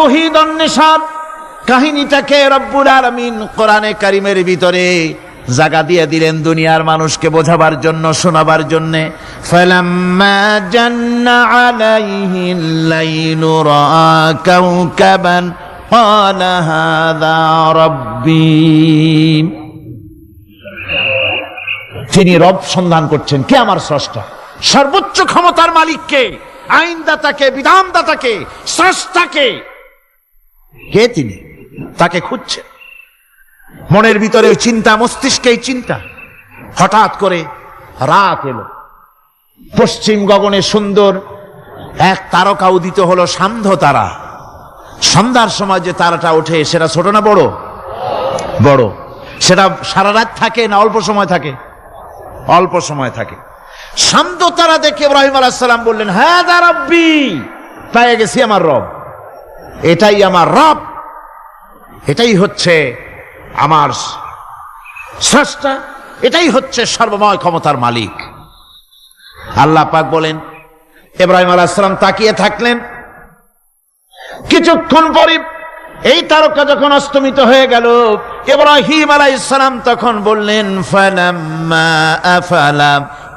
তাওহীদ ও নিশাত কাহিনীটাকে রব্বুল আলামিন কোরআনে কারীমের ভিতরে জায়গা দিয়ে দিলেন দুনিয়ার মানুষকে বোঝাবার জন্য, শোনাবার জন্য। ফালাম্মা জান্না আলাইহিল লাইলু রাআ কাওকাবান ক্বালা হাযা রাব্বী। তিনি রব সন্ধান করছেন, কে আমার স্রষ্টা, সর্বোচ্চ ক্ষমতার মালিককে, আইনদাতাকে, বিধানদাতাকে, স্রষ্টাকে, কে তিনি, তাকে খুঁজছেন। মনের ভিতরে চিন্তা, মস্তিষ্কে চিন্তা। হঠাৎ করে রাত এলো, পশ্চিম গগনে সুন্দর এক তারকা উদিত হলো, সান্ধ্য তারা। সন্ধ্যার সময় যে তারাটা ওঠে সেটা ছোট না বড়? বড়। সেটা সারা রাত থাকে না অল্প সময় থাকে? অল্প সময় থাকে। সান্ধ্য তারা দেখে ইব্রাহিম আলাইহিস সালাম বললেন, হাযা রাব্বী, পেয়ে গেছি আমার রব, এটাই আমার রব, এটাই হচ্ছে আমার স্রষ্টা, এটাই হচ্ছে সর্বময় ক্ষমতার মালিক। আল্লাহ পাক বলেন, ইব্রাহিম আলাইহিস সালাম তাকিয়ে থাকলেন। কিছুক্ষণ পরে এই তারকা যখন অস্তমিত হয়ে গেল, ইব্রাহিম আলাইহিস সালাম তখন বললেন, ফালাম্মা আফালা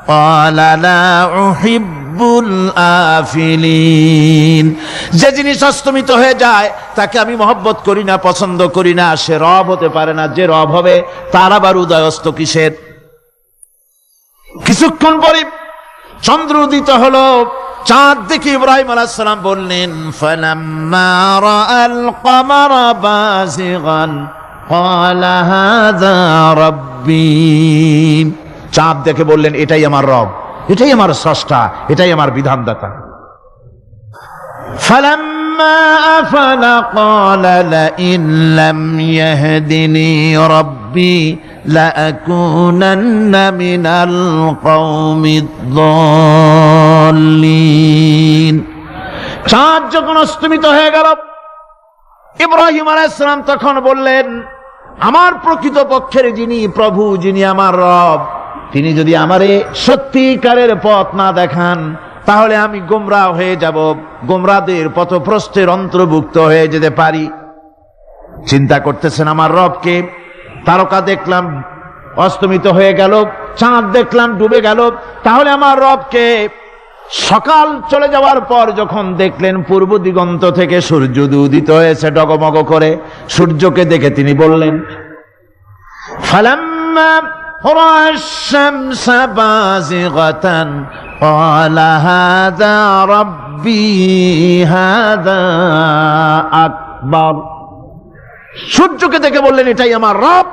ক্বালা লা উহিব্বুল আফিলিন। যে জিনিস অস্তমিত হয়ে যায় তাকে আমি মহব্বত করি না, পছন্দ করি না, সে রব হতে পারে না। যে রব হবে তার আবার উদয়স্ত কিসের? কিছুক্ষণ পরে চন্দ্র উদিত হলো, চাঁদ দেখে ইব্রাহিম আলাইহিস সালাম বললেন, ফালাম্মা রাআল কমারা বাযিগান ক্বালা হাযা রাব্বী। চাঁদ দেখে বললেন, এটাই আমার রব, এটাই আমার স্রষ্টা, এটাই আমার বিধানদাতা। ফালাম্মা আফালা ক্বালা লাইন লাম ইয়াহদিনি রাব্বী লাআকুনান্না মিনাল কওমিদ যাল্লিন। চাঁদ যখন অস্তমিত হয়ে গেল, ইব্রাহিম আলাইহিস সালাম তখন বললেন, আমার প্রকৃত পক্ষের যিনি প্রভু, যিনি আমার রব, তিনি যদি আমারে সত্যিকারের পথ না দেখান তাহলে আমি গোমরাহ হয়ে যাব, গোমরাহদের পথভ্রষ্টের অন্তর্ভুক্ত হয়ে যেতে পারি। চিন্তা করতেছেন আমার রবকে। তারকা দেখলাম অস্তমিত হয়ে গেল, চাঁদ দেখলাম ডুবে গেল, তাহলে আমার রবকে। সকাল চলে যাওয়ার পর যখন দেখলেন পূর্ব দিগন্ত থেকে সূর্য উদিত হয়েছে ডগমগ করে, সূর্যকে দেখে তিনি বললেন, ফালাম্মা রাআ আশ-শামসা বাযিগাতান ক্বালা হাযা রাব্বী হাযা আকবার। সূর্যকে দেখে বললেন, এটাই আমার রব,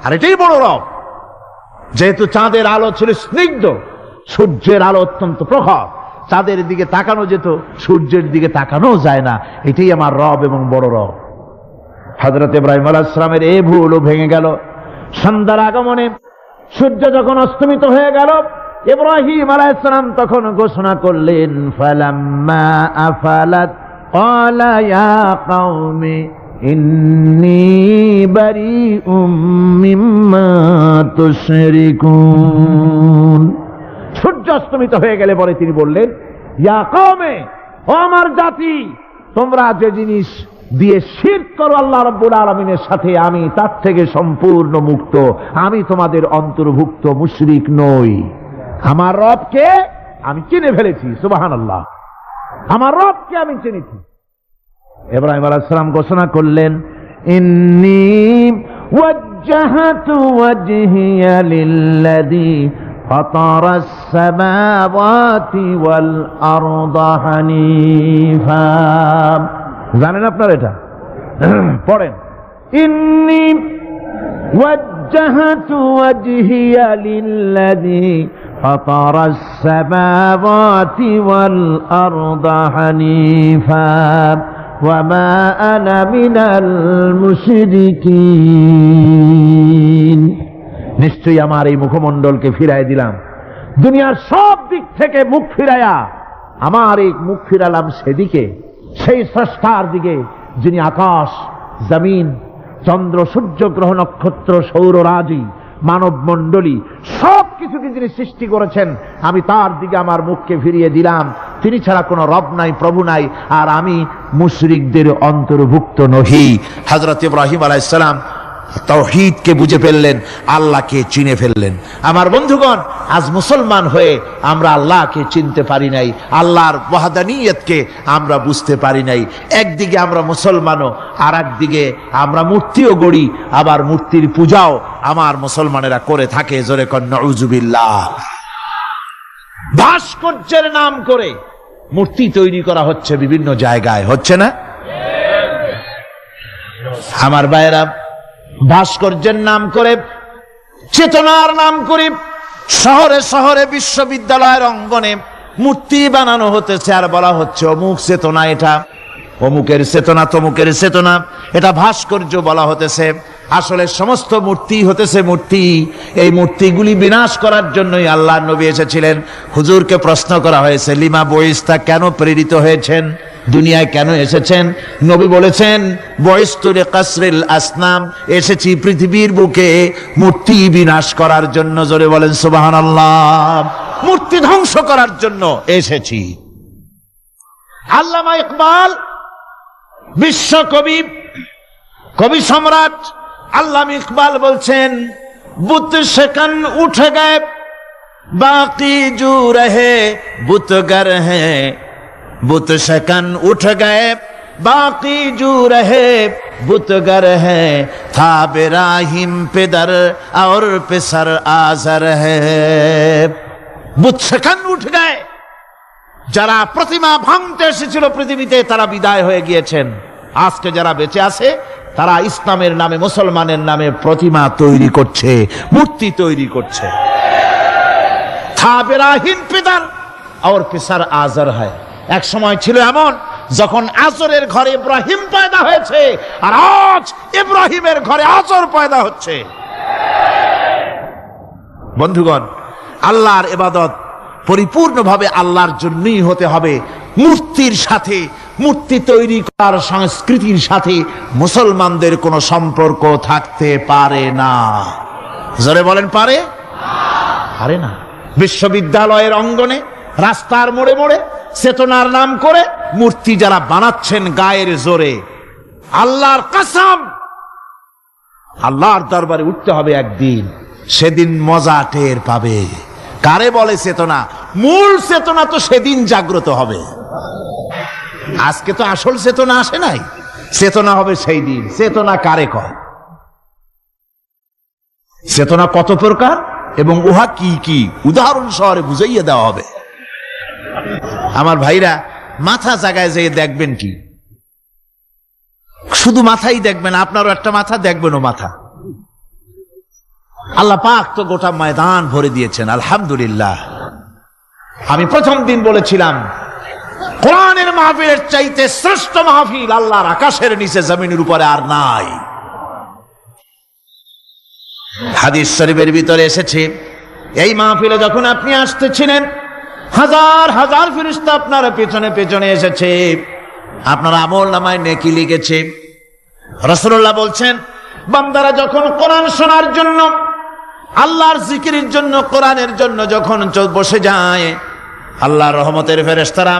আর এটাই বড় রব। যেহেতু চাঁদের আলো ছিল স্নিগ্ধ, সূর্যের আলো অত্যন্ত প্রখর, চাঁদের দিকে তাকানো যেত, সূর্যের দিকে তাকানো যায় না। এটাই আমার রব এবং বড় রব। হযরত ইব্রাহিম আলাইহিস সালামের এই ভুলও ভেঙে গেল। সন্ধ্যার আগমনে সূর্য যখন অস্তমিত হয়ে গেল, ইব্রাহিম আলাইহিস সালাম তখন ঘোষণা করলেন, ফালাম্মা আফালাত ক্বালা ইয়া কওমি ইন্নী বারিউম মিম্মা তুশরিকুন। সূর্য অস্তমিত হয়ে গেলে পরে তিনি বললেন, ইয়া কওমে, ও আমার জাতি, তোমরা যে জিনিস দিয়ে শিরক করো আল্লাহ রাব্বুল আলামিনের সাথে, আমি তার থেকে সম্পূর্ণ মুক্ত, আমি তোমাদের অন্তর্ভুক্ত, মুশরিক নই। আমার রবকে আমি চিনে ফেলেছি, সুবহানাল্লাহ, আমার রবকে আমি চিনেছি। ইব্রাহিম আলাইহিস সালাম ঘোষণা করলেন, ইন্নী ওয়াজ্জাহতু ওয়াজহিয়া লিল্লাযী ফাতারাস সামাওয়াতি ওয়াল আরদা হানিফা। জানেন আপনারা এটা? পড়েন, ইন্নী ওয়াজ্জাহতু ওয়াজহিয়া লিল্লাযী ফাতারাস সামাওয়াতি ওয়াল আরদা হানিফা ওয়া মা আনা মিনাল মুশরিকিন। নিশ্চয়ই আমার এই মুখমণ্ডলকে ফিরাই দিলাম, দুনিয়ার সব দিক থেকে মুখ ফিরাইয়া আমার এই মুখ ফিরালাম সেদিকে, সেই স্রষ্টার দিকে, যিনি আকাশ, জমিন, চন্দ্র, সূর্য, গ্রহ, নক্ষত্র, সৌররাজি মানব মণ্ডলী সব কিছুকে যিনি সৃষ্টি করেছেন, আমি তার দিকে আমার মুখকে ফিরিয়ে দিলাম। তিনি ছাড়া কোনো রব নাই, প্রভু নাই, আর আমি মুশরিকদের অন্তর্ভুক্ত নহি। হযরত ইব্রাহিম আলাইহিস সালাম তাওহীদকে বুঝে ফেললেন, আল্লাহকে চিনে ফেললেন। আমার বন্ধুগণ, আজ মুসলমান হয়ে আমরা আল্লাহকে চিনতে পারি নাই, আল্লাহর ওয়াহদানিয়তকে আমরা বুঝতে পারি নাই। একদিকে আমরা মুসলমানও, আর একদিকে আমরা মূর্তিও গড়ি, আবার মূর্তির পূজাও আমার মুসলমানেরা করে থাকে। জোরে কন নাউযুবিল্লাহ। ভাস্কর্যের নাম করে মূর্তি তৈরি করা হচ্ছে বিভিন্ন জায়গায়, হচ্ছে না? আমার ভাইয়েরা, ভাস্কর্যের নাম করে, চেতনার নাম করে শহরে শহরে বিশ্ববিদ্যালয়ের অঙ্গনে মূর্তি বানানো হতেছে, আর বলা হচ্ছে অমুক চেতনা, এটা অমুকের চেতনা, তমুকের চেতনা, এটা ভাস্কর্য বলা হতেছে। আসলে সমস্ত মূর্তি হতেছে মূর্তি। এই মূর্তিগুলি বিনাশ করার জন্যই আল্লাহর নবী এসেছিলেন। হুজুরকে প্রশ্ন করা হয়েছে, লিমা বয়স্তা, কেন প্রেরিত হয়েছেন, দুনিয়ায় কেন এসেছেন? নবী বলেছেন, বয়স্তুরে কাসরিল আসনাম, এসেছি পৃথিবীর বুকে মূর্তি বিনাশ করার জন্য। জোরে বলেন সুবহানাল্লাহ। মূর্তি ধ্বংস করার জন্য এসেছি। আল্লামা ইকবাল, বিশ্ব কবি, কবি সম্রাট আল্লামা ইকবাল বলছেন, বুত সেকান উঠে গায়ে বাকি জু রহে বুতগর হ্যাঁ, बुत शकन उठ गए बाकी जू रहे बुतगर है, था बेराहिम पेदर और पेसर आजर है। बुत शकन उठ गए, যারা প্রতিমা ভাঙতে এসেছিল পৃথিবীতে তারা বিদায় হয়ে গিয়েছেন। আজকে যারা বেঁচে আছে তারা ইসলামের নামে, মুসলমানের নামে প্রতিমা তৈরি করছে, মূর্তি তৈরি করছে। था बेराहिम पेदर और पेसर आजर है। এক সময় ছিল এমন যখন আজরের ঘরে ইব্রাহিম পয়দা হয়েছে, আর আজ ইব্রাহিমের ঘরে আজর পয়দা হচ্ছে। বন্ধুগণ, আল্লাহর ইবাদত পরিপূর্ণভাবে আল্লাহর জন্যই হতে হবে। মূর্তির সাথে, মূর্তি তৈরি করার সংস্কৃতির সাথে মুসলমানদের কোনো সম্পর্ক থাকতে পারে না। জোরে বলেন, পারে? পারে না। বিশ্ববিদ্যালয়ের অঙ্গনে, রাস্তার মোড়ে মোড়ে চেতনার নাম করে মূর্তি যারা বানাচ্ছেন গায়ের জোরে, আল্লাহর কসম, আল্লাহর দরবারে উঠতে হবে একদিন, সেদিন মজা টের পাবে। কারে বলে চেতনা? মূল চেতনা তো সেদিন জাগ্রত হবে। আজকে তো আসল চেতনা আসে নাই, চেতনা হবে সেই দিন। চেতনা কারে কয়? চেতনা কত প্রকার এবং উহা কি কি উদাহরণ সহরে বুঝাইয়া দেওয়া হবে। আমার ভাইরা, মাথা জায়গায় যেয়ে দেখবেন কি, শুধু মাথাই দেখবেন, আপনারও একটা মাথা, দেখবেনও মাথা। আল্লাহ পাক তো গোটা ময়দান ভরে দিয়েছেন, আলহামদুলিল্লাহ। আমি প্রথম দিন বলেছিলাম, কোরআনের মাহফিলের চাইতে শ্রেষ্ঠ মাহফিল আল্লাহর আকাশের নিচে জমিনের উপরে আর নাই। হাদিস শরীফের ভিতরে এসেছে, এই মাহফিলে যখন আপনি আসতেছিলেন, হাজার হাজার ফেরেশতা আপনার পেছনে পেছনে এসেছে, আপনার আমল নামায় নেকি লিখেছে। রাসূলুল্লাহ বলছেন, বান্দারা যখন কোরআন শোনার জন্য, আল্লাহর জিকিরের জন্য, কোরআনের জন্য যখন বসে যায়, আল্লাহর রহমতের ফেরেশতারা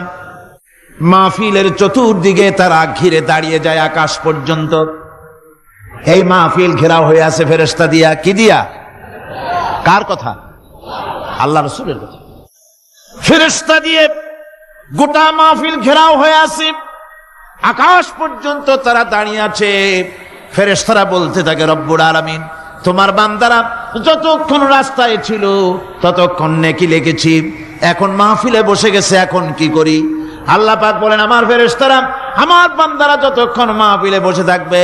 মাহফিলের চতুর্দিকে তারা ঘিরে দাঁড়িয়ে যায় আকাশ পর্যন্ত। এই মাহফিল ঘেরাও হয়ে আছে ফেরেশতা দিয়া। কি দিয়া? কার কথা? আল্লাহ রাসূলের কথা। ফেরেশতা দিয়ে গোটা মাহফিল ঘেরাও হয়ে আছে, আকাশ পর্যন্ত তারা দাঁড়িয়ে আছে। ফেরেশতারা বলতে থাকে, রব্বুল আলামিন, তোমার বান্দারা যতক্ষণ রাস্তায় ছিল ততক্ষণ নেকি লিখেছি, এখন মাহফিলে বসে গেছে, এখন কি করি? আল্লাহ পাক বলেন, আমার ফেরেশতারা, আমার বান্দারা যতক্ষণ মাহফিলে বসে থাকবে,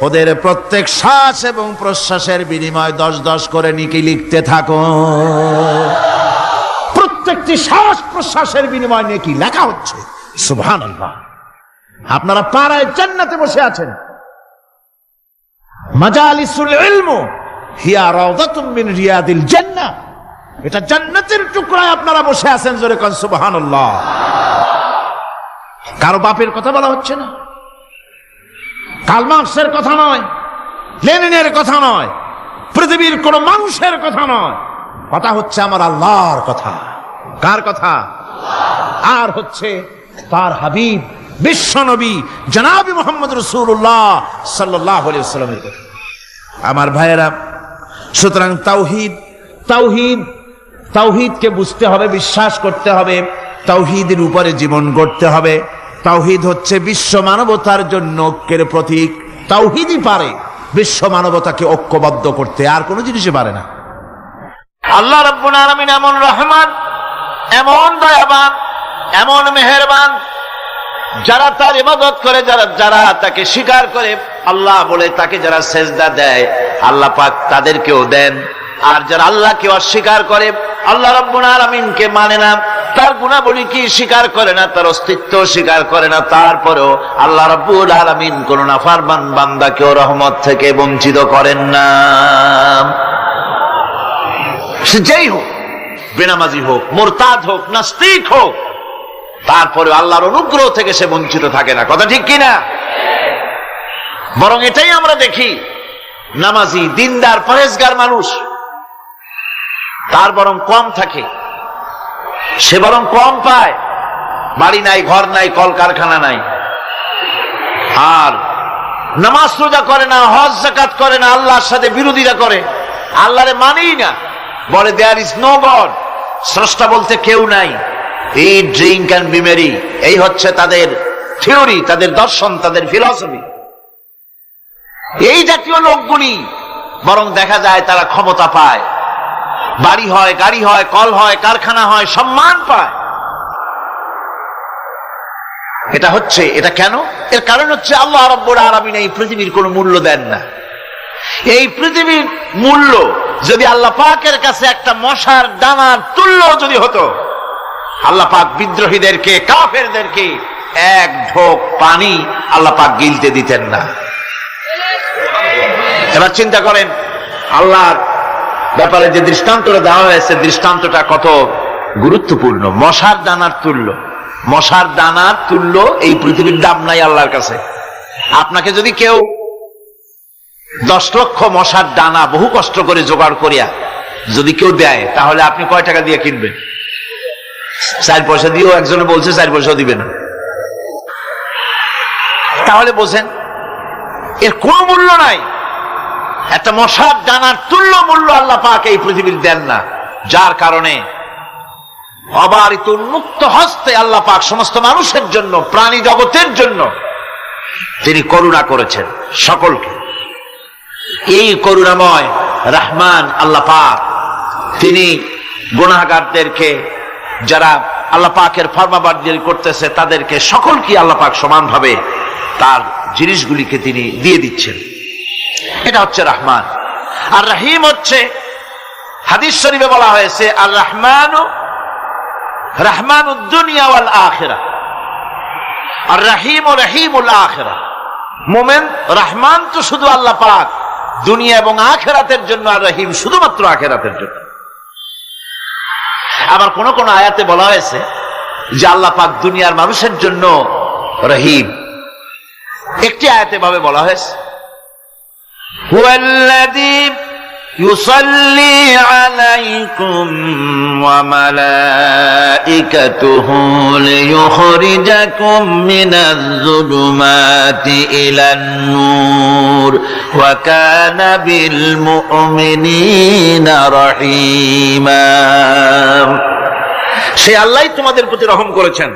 ওদের প্রত্যেক শ্বাস এবং প্রশ্বাসের বিনিময়ে 10-10 করে নেকি লিখতে থাকো। প্রত্যেকটি শ্বাস প্রশ্বাসের বিনিময়ে নেকি লেখা হচ্ছে। সুবহানাল্লাহ। আপনারা পাড়ায় জান্নাতে বসে আছেন। মাজালিসুল ইলম হিয়া রাউযাতুম মিন রিয়াদিল জান্নাহ, এটা জান্নাতের টুকরায় আপনারা বসে আছেন। জোরে কোন সুবহানাল্লাহ। কারো বাপের কথা বলা হচ্ছে না, কার্ল মার্কসের কথা নয়, লেনিনের কথা নয়, পৃথিবীর কোন মানুষের কথা নয়, কথা হচ্ছে আমার আল্লাহর কথা। কার কথা? আর হচ্ছে তার হাবিব বিশ্ব নবী জনাবি মুহাম্মদ রাসূলুল্লাহ সাল্লাল্লাহু আলাইহি ওয়াসাল্লামের কথা। আমার ভাইয়েরা, সুতরাং তাওহীদকে বুঝতে হবে, বিশ্বাস করতে হবে, তাওহীদের উপরে জীবন গড়তে হবে। তাওহীদ হচ্ছে বিশ্ব মানবতার জন্য ঐক্যের প্রতীক। তাওহীদই পারে বিশ্ব মানবতাকে ঐক্যবদ্ধ করতে, আর কোনো জিনিসই পারে না। আল্লাহ রাব্বুল আলামিন এমন রহমান, এমন দয়াবান, এমন মেহেরবান, যারা তার ইবাদত করে, যারা তাকে স্বীকার করে, আল্লাহ বলে তাকে যারা সেজদা দেয়, আল্লাহ পাক তাদেরকেও দেন। আর যারা আল্লাহকে অস্বীকার করে, আল্লাহ রাব্বুল আলামিনকে মানে না, তার গুণাবলী কি স্বীকার করে না, তার অস্তিত্ব স্বীকার করে না, তারপরেও আল্লাহ রাব্বুল আলামিন কোন নাফরমান বান্দাকেও রহমত থেকে বঞ্চিত করেন না। সে যেই হোক, বেনামাজি হোক, মুরতাদ হোক, নাস্তিক হোক, তারপরে আল্লাহর অনুগ্রহ থেকে সে বঞ্চিত থাকে না। কথা ঠিক কিনা? বরং এটাই আমরা দেখি, নামাজি, দিনদার, পরেজগার মানুষ তার বরং কম থাকে, সে বরং কম পায়। বাড়ি নাই, ঘর নাই, কলকারখানা নাই, আর নামাজ রোজা করে না, হজ যাকাত করে না, আল্লাহর সাথে বিরোধিতা করে, আল্লাহরে মানেই না, বলে দেয়ার ইজ নো গড, স্রষ্টা বলতে কেউ নাই। এই ড্রিঙ্ক অ্যান্ড বি মেরি, এই হচ্ছে তাদের থিওরি, তাদের দর্শন, তাদের ফিলসফি। এই জাতীয় লোকগুলি বরং দেখা যায় তারা ক্ষমতা পায়, বাড়ি হয়, গাড়ি হয়, কল হয়, কারখানা হয়, সম্মান পায়। এটা কেন? এর কারণ হচ্ছে আল্লাহ রাব্বুল আলামিন এই পৃথিবীর কোনো মূল্য দেন না। এই পৃথিবীর মূল্য যদি আল্লাহ পাকের কাছে একটা মশার দানার তুল্য যদি হতো, আল্লাহ পাক বিদ্রোহীদেরকে, কাফেরদেরকে এক ঢোক পানি আল্লাহ পাক গিলতে দিতেন না। এবার চিন্তা করেন, আল্লাহর ব্যাপারে যে দৃষ্টান্তটা দেওয়া হয়েছে, দৃষ্টান্তটা কত গুরুত্বপূর্ণ। মশার দানার তুল্য, মশার দানার তুল্য এই পৃথিবীর দাম নাই আল্লাহর কাছে। আপনাকে যদি কেউ 10 লক্ষ মশার দানা বহু কষ্ট করে জোগাড় করিয়া যদি কেউ দেয়, তাহলে আপনি কয় টাকা দিয়ে কিনবেন? 4 পয়সা দিয়েও একজনে বলছে 4 পয়সা দিবে না। তাহলে বোঝেন এর কোন মূল্য নাই। একটা মশার দানার তুল্য মূল্য আল্লাহ পাক এই পৃথিবীর দেন না, যার কারণে অবারিত উন্মুক্ত হস্তে আল্লাহ পাক সমস্ত মানুষের জন্য, প্রাণী জগতের জন্য তিনি করুণা করেছেন সকলকে। এই করুণাময় রহমান আল্লাহ পাক, তিনি গুনাহগারদেরকে, যারা আল্লাহ পাকের ফরমাবরদারি করতেছে, তাদেরকে সকলকে আল্লাহ পাক সমানভাবে তার জিনিসগুলিকে তিনি দিয়ে দিচ্ছেন। এটা হচ্ছে রহমান। আর রহিম হচ্ছে, হাদিস শরীফে বলা হয়েছে, আর রহমানু রহমানুদ দুনিয়া ওয়াল আখিরাহ, আর রহিম ও রহিমুল আখিরাহ। মোমেন রহমান তো শুধু আল্লাহ পাক দুনিয়া এবং আখিরাতের জন্য, আর রহিম শুধুমাত্র আখিরাতের জন্য। আবার কোন কোন আয়াতে বলা হয়েছে যে আল্লাহ পাক দুনিয়ার মানুষের জন্য রহিম। একটি আয়াতে ভাবে বলা হয়েছে, হুয়াল্লাযী ইউসাল্লি আলাইকুম ওয়া মালাইকাতুহু লিয়ুখরিজাকুম মিনাজ যুলুমাতি ইলান নূর ওয়া কানা বিল মুমিনিনা রহিমা। সে আল্লাহ তোমাদের প্রতি রহম করেছেন,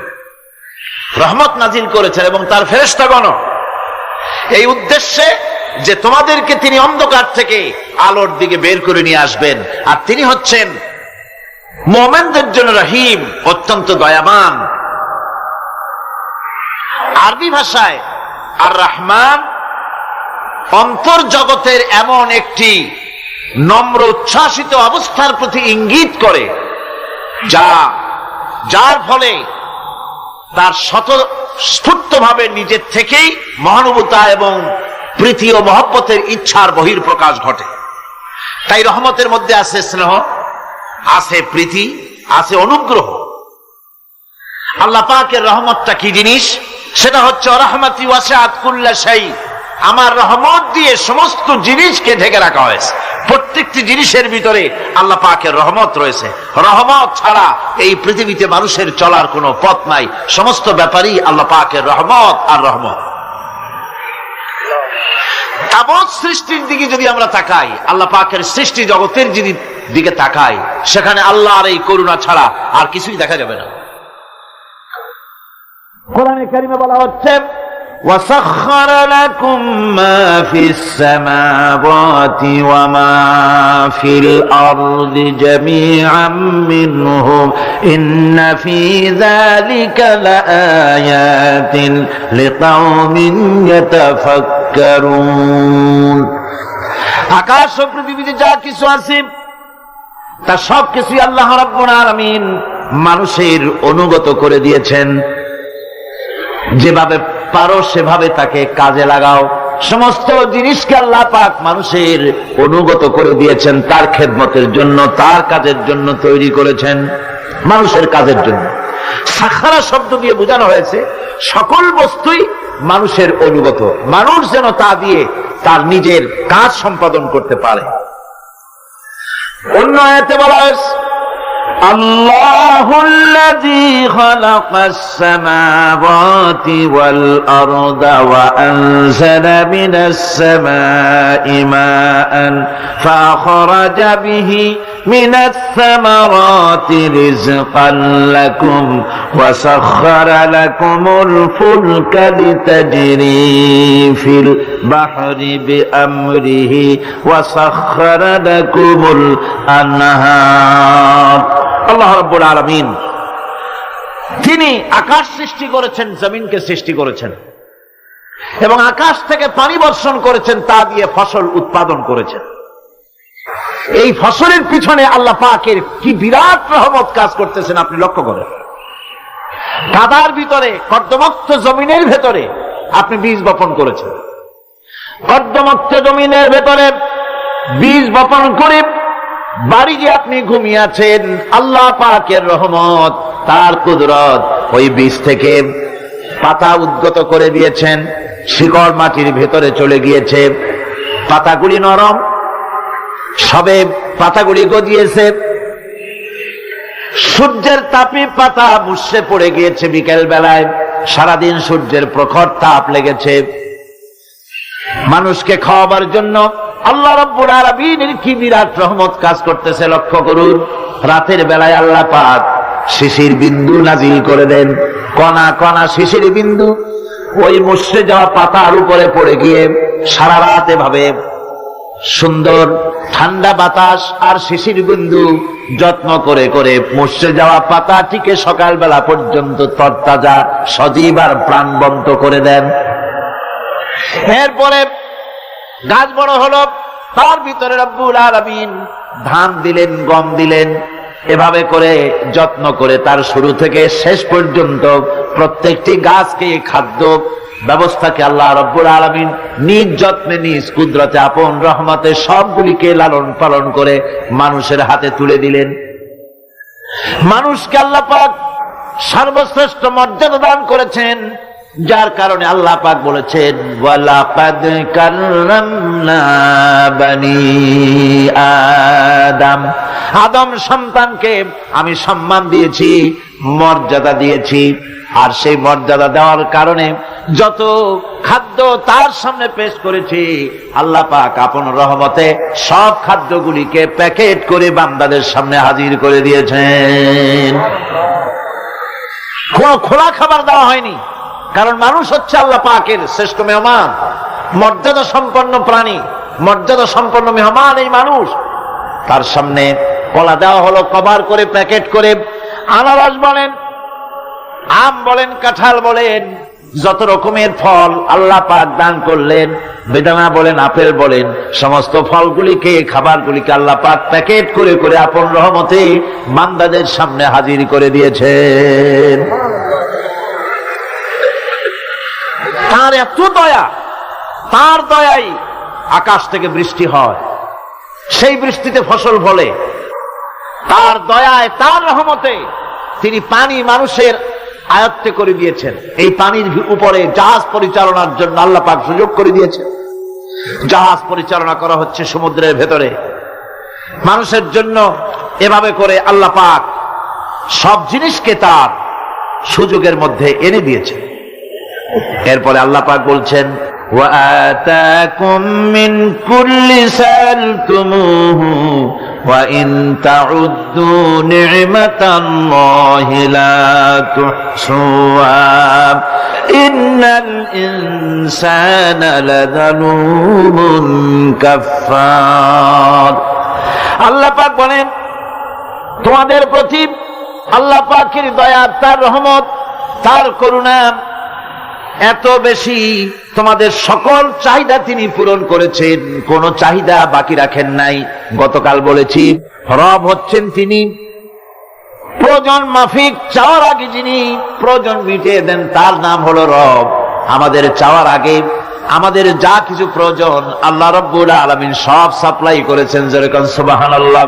রহমত নাজিল করেছেন, এবং তার ফেরেশতাগণ এই উদ্দেশ্যে যে তোমাদেরকে তিনি অন্ধকার থেকে আলোর দিকে বের করে নিয়ে আসবেন। আর তিনি হচ্ছেন মুমিনদের জন্য রহিম, অত্যন্ত দয়াবান। আরবি ভাষায় আর রহমান অন্তর্জগতের এমন একটি নম্র উচ্ছ্বাসিত অবস্থার প্রতি ইঙ্গিত করে, যার ফলে তার স্বতঃস্ফূর্তভাবে নিজের থেকেই মহানুভবতা এবং প্রীতি ও মহব্বতের ইচ্ছার বহির্প্রকাশ ঘটে। তাই রহমতের মধ্যে আছে স্নেহ, আছে প্রীতি, আছে অনুগ্রহ। আল্লাহ পাকের রহমতটা কি জিনিস? সেটা হচ্ছে রহমতি ওয়াসিআত কুল্লা শাই, আমার রহমত দিয়ে সমস্ত জিনিসকে ঢেকে রাখা হয়েছে। প্রত্যেকটি জিনিসের ভিতরে আল্লাহ পাকের রহমত রয়েছে। রহমত ছাড়া এই পৃথিবীতে মানুষের চলার কোনো পথ নাই। সমস্ত ব্যাপারই আল্লাহ পাকের রহমত আর রহমত। তাবৎ সৃষ্টির দিকে যদি আমরা তাকাই, আল্লাহ পাকের সৃষ্টি জগতের দিকে তাকাই, সেখানে আল্লাহর এই করুণা ছাড়া আর কিছুই দেখা যাবে না। কোরআনে কারিমে বলা হচ্ছে وَسَخَّرَ لَكُم مَّا فِي السَّمَاوَاتِ وَمَا فِي الْأَرْضِ جَمِيعًا مِّنْهُ إِنَّ فِي ذَلِكَ لَآيَاتٍ لِقَوْمٍ يَتَفَكَّرُونَ। আকাশ ও পৃথিবীতে যা কিছু আছে তা সব কিছুই আল্লাহ রাব্বুল আলামিন মানুষের অনুগত করে দিয়েছেন। যেভাবে পারো সেভাবে তাকে কাজে লাগাও। সমস্ত জিনিসকে আল্লাহ পাক মানুষের অনুগত করে দিয়েছেন, তার খেদমতের জন্য, তার কাজের জন্য তৈরি করেছেন, মানুষের কাজের জন্য। সাখারা শব্দ দিয়ে বোঝানো হয়েছে সকল বস্তুই মানুষের অনুগত, মানুষ যেন তা দিয়ে তার নিজের কাজ সম্পাদন করতে পারে। অন্য আয়াতে বলা হয়েছে আল্লাহুল্লাযী খালাকাস সামাওয়াতি ওয়াল আরদা ওয়া আনজালা মিনাস সামাই মাআন ফাখরাজা বিহি মিনাস সামারাতি রিজকান লাকুম ওয়া সাখখারা লাকুমুল ফুলকা লিতাজরি ফিল বাহরি বিআমরিহি ওয়া সাখখারা লাকুমুল আনহার। আল্লাহ রাব্বুল আলামিন তিনি আকাশ সৃষ্টি করেছেন, জমিনকে সৃষ্টি করেছেন এবং আকাশ থেকে পানি বর্ষণ করেছেন, তা দিয়ে ফসল উৎপাদন করেছেন। এই ফসলের পিছনে আল্লাহ পাকের কি বিরাট রহমত কাজ করতেছেন আপনি লক্ষ্য করেন। কাদার ভিতরে, কর্দমাক্ত জমিনের ভেতরে আপনি বীজ বপন করেছেন। কর্দমাক্ত জমিনের ভেতরে বীজ বপন করে বাড়ি যে আপনি ঘুমিয়ে আছেন, আল্লাহ পাকের রহমত, তার কুদরত, ওই বীজ থেকে পাতা উদ্গত করে দিয়েছেন, শিকড় মাটির ভেতরে চলে গিয়েছে, পাতাগুলি নরম, সবে পাতাগুলি গজিয়েছে, সূর্যের তাপে পাতা মুষড়ে পড়ে গিয়েছে বিকেল বেলায়, সারাদিন সূর্যের প্রখর তাপ লেগেছে। মানুষকে খাওয়াবার জন্য আল্লাহ রাব্বুল আলামিনের কি বিরাট রহমত কাজ করতেছে লক্ষ্য করুন। রাতের বেলায় আল্লাহ পাক শিশির বিন্দু নাজিল করে দেন, কণা কণা শিশির বিন্দু ওই মুষড়ে যাওয়া পাতার উপরে পড়ে গিয়ে সারা রাত এভাবে সুন্দর ঠান্ডা বাতাস আর শিশির বিন্দু যত্ন করে করে মুষড়ে যাওয়া পাতাটিকে সকালবেলা পর্যন্ত তরতাজা, সজীব আর প্রাণবন্ত করে দেন। এরপরে গাছ বড় হলো, তার ভিতরে রব্বুল আলামিন ধান দিলেন, গম দিলেন, এভাবে করে যত্ন করে তার শুরু থেকে শেষ পর্যন্ত প্রত্যেকটি গাছকে খাদ্য ব্যবস্থাকে আল্লাহ রব্বুল আলামিন নিজ যত্নে, নিজ কুদরতে, আপন রহমতে সবগুলিকে লালন পালন করে মানুষের হাতে তুলে দিলেন। মানুষকে আল্লাহ পাক সর্বশ্রেষ্ঠ মর্যাদা দান করেছেন, যার কারণে আল্লাহ পাক বলেছেন ওয়ালাকাদ কাররামনা বানি আদম, আদম সন্তানকে আমি সম্মান দিয়েছি, মর্যাদা দিয়েছি। আর সেই মর্যাদা দেওয়ার কারণে যত খাদ্য তার সামনে পেশ করেছি, আল্লাহ পাক আপন রহমতে সব খাদ্যগুলিকে প্যাকেট করে বান্দাদের সামনে হাজির করে দিয়েছেন। কোন খোলা খাবার দেওয়া হয়নি, কারণ মানুষ হচ্ছে আল্লাহ পাকের শ্রেষ্ঠ মেহমান, মর্যাদা সম্পন্ন প্রাণী, মর্যাদা সম্পন্ন মেহমান এই মানুষ। তার সামনে কলা দেওয়া হলো কভার করে, প্যাকেট করে। আনারস বলেন, আম বলেন, কাঁঠাল বলেন, যত রকমের ফল আল্লাহ পাক দান করলেন, বেদানা বলেন, আপেল বলেন, সমস্ত ফলগুলিকে, খাবারগুলিকে আল্লাহ পাক প্যাকেট করে করে আপন রহমতে বান্দাদের সামনে হাজির করে দিয়েছেন। তার এত দয়া, তার দয়াই আকাশ থেকে বৃষ্টি হয়, সেই বৃষ্টিতে ফসল ফলে। তার দয়ায়, তার রহমতে তিনি পানি মানুষের আয়ত্তে করে দিয়েছেন। এই পানির উপরে জাহাজ পরিচালনার জন্য আল্লাহ পাক সুযোগ করে দিয়েছেন। জাহাজ পরিচালনা করা হচ্ছে সমুদ্রের ভেতরে। মানুষের জন্য এভাবে করে আল্লাহ পাক সব জিনিসকে তার সুযোগের মধ্যে এনে দিয়েছে। এরপরে আল্লাহ পাক বলছেন وآتاكم من كل سألتموه وإن تعدوا نعمة الله لا تحصوها إن الإنسان لظلوم كفار। আল্লাহ পাক বলেন তোমাদের প্রতি আল্লাহ পাকের দয়া, তার রহমত, তার করুণা এত বেশি, তোমাদের সকল চাহিদা তিনি পূরণ করেছেন, কোনো চাহিদা বাকি রাখেন নাই। গতকাল বলেছি রব হচ্ছেন তিনি প্রয়োজন মাফিক চাওয়ার আগে যিনি প্রয়োজন মিটিয়ে দেন, তার নাম হলো রব। আমাদের চাওয়ার আগে আমাদের যা কিছু প্রয়োজন আল্লাহ রাব্বুল আলামিন সব সাপ্লাই করেছেন। যেরকম সুবহানাল্লাহ।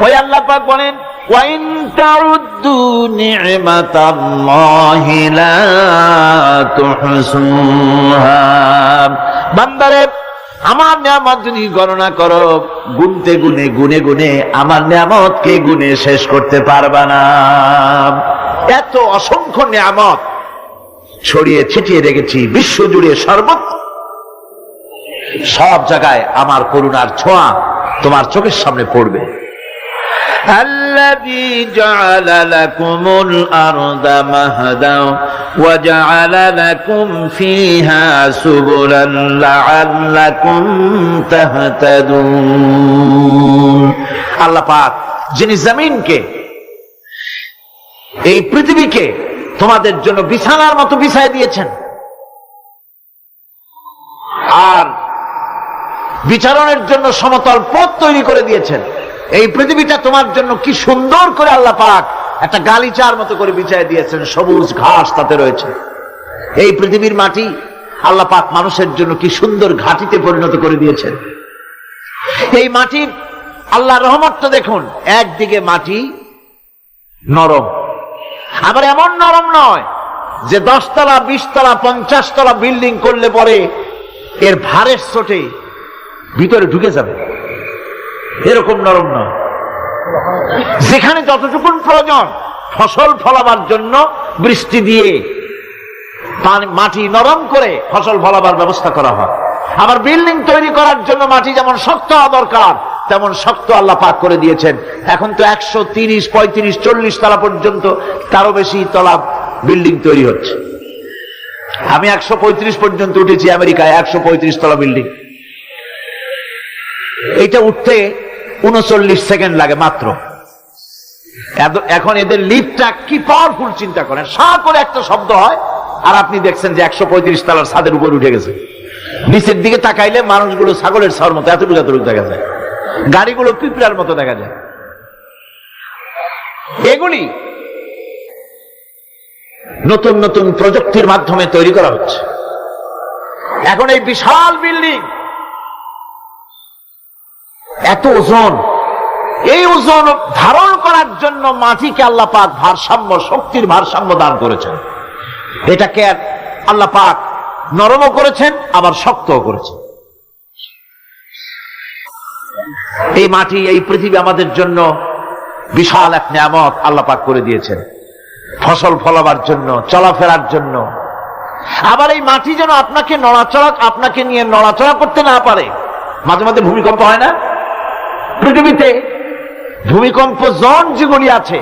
ওই আল্লাহ পাক বলেন وَإِن تَعُدُّوا نِعْمَةَ اللَّهِ لَا تُحْصُوهَا। বান্দারে আমার নিয়ামত যদি গণনা করো, গুনতে গুনে গুনে গুনে আমার নিয়ামতকে গুনে শেষ করতে পারবা না। এত অসংখ্য নিয়ামত ছড়িয়ে ছিটিয়ে রেখেছি বিশ্ব জুড়ে, সর্বত্র সব জায়গায় আমার করুণার ছোঁয়া তোমার চোখের সামনে পড়বে। الذي جعل لكم الأرض مهدا وجعل لكم فيها سبلا لعلكم تهتدون। আল্লাহ পাক যিনি জমিনকে, এই পৃথিবীকে তোমাদের জন্য বিছানার মতো বিছায় দিয়েছেন, আর বিচারণের জন্য সমতল পথ তৈরি করে দিয়েছেন। এই পৃথিবীটা তোমার জন্য কি সুন্দর করে আল্লাহ পাক একটা গালিচার মতো করে বিছায় দিয়েছেন, সবুজ ঘাস তাতে রয়েছে। এই পৃথিবীর মাটি আল্লাহ পাক মানুষের জন্য কি সুন্দর ঘাটিতে পরিণত করে দিয়েছেন। এই মাটির আল্লাহ রহমতটা দেখুন, একদিকে মাটি নরম, আবার এমন নরম নয় যে 10 তলা 20 তলা 50 তলা বিল্ডিং করলে পরে এর ভারের চোটে ভিতরে ঢুকে যাবে, এরকম নরম নয়। যেখানে যতটুকু প্রয়োজন ফসল ফলাবার জন্য বৃষ্টি দিয়ে মাটি নরম করে ফসল ফলাবার ব্যবস্থা করা হয়। আবার বিল্ডিং তৈরি করার জন্য মাটি যেমন শক্ত হওয়া দরকার তেমন শক্ত আল্লাহ পাক করে দিয়েছেন। এখন তো 130, 35, 40 তলা পর্যন্ত, তারও বেশি তলা বিল্ডিং তৈরি হচ্ছে। আমি 135 পর্যন্ত উঠেছি আমেরিকায়, 135 তলা বিল্ডিং। এটা উঠতে 39 সেকেন্ড লাগে মাত্র। এখন এদের লিফটটা কি পাওয়ারফুল চিন্তা করেন, সা করে একটা শব্দ হয় আর আপনি দেখছেন যে 135 তলার ছাদের উপর উঠে গেছে। নিচের দিকে তাকাইলে মানুষগুলো ছাগলের ছাওয়ার মতো এতটুকু এতটুকু দেখা যায়, গাড়িগুলো পিঁপড়ার মতো দেখা যায়। এগুলি নতুন নতুন প্রযুক্তির মাধ্যমে তৈরি করা হচ্ছে। এখন এই বিশাল বিল্ডিং, এত ওজন, এই ওজন ধারণ করার জন্য মাটিকে আল্লাহ পাক ভারসাম্য, শক্তির ভারসাম্য দান করেছেন। এটাকে আল্লাহ পাক নরমও করেছেন আবার শক্তও করেছেন। এই মাটি, এই পৃথিবী আমাদের জন্য বিশাল এক নিয়ামত আল্লাহ পাক করে দিয়েছেন, ফসল ফলাবার জন্য, চলাফেরার জন্য। আবার এই মাটি যেন আপনাকে নিয়ে নড়াচড়া করতে না পারে। মাঝে মাঝে ভূমিকম্প হয় না? পৃথিবীতে ভূমিকম্প জোন যেগুলি আছে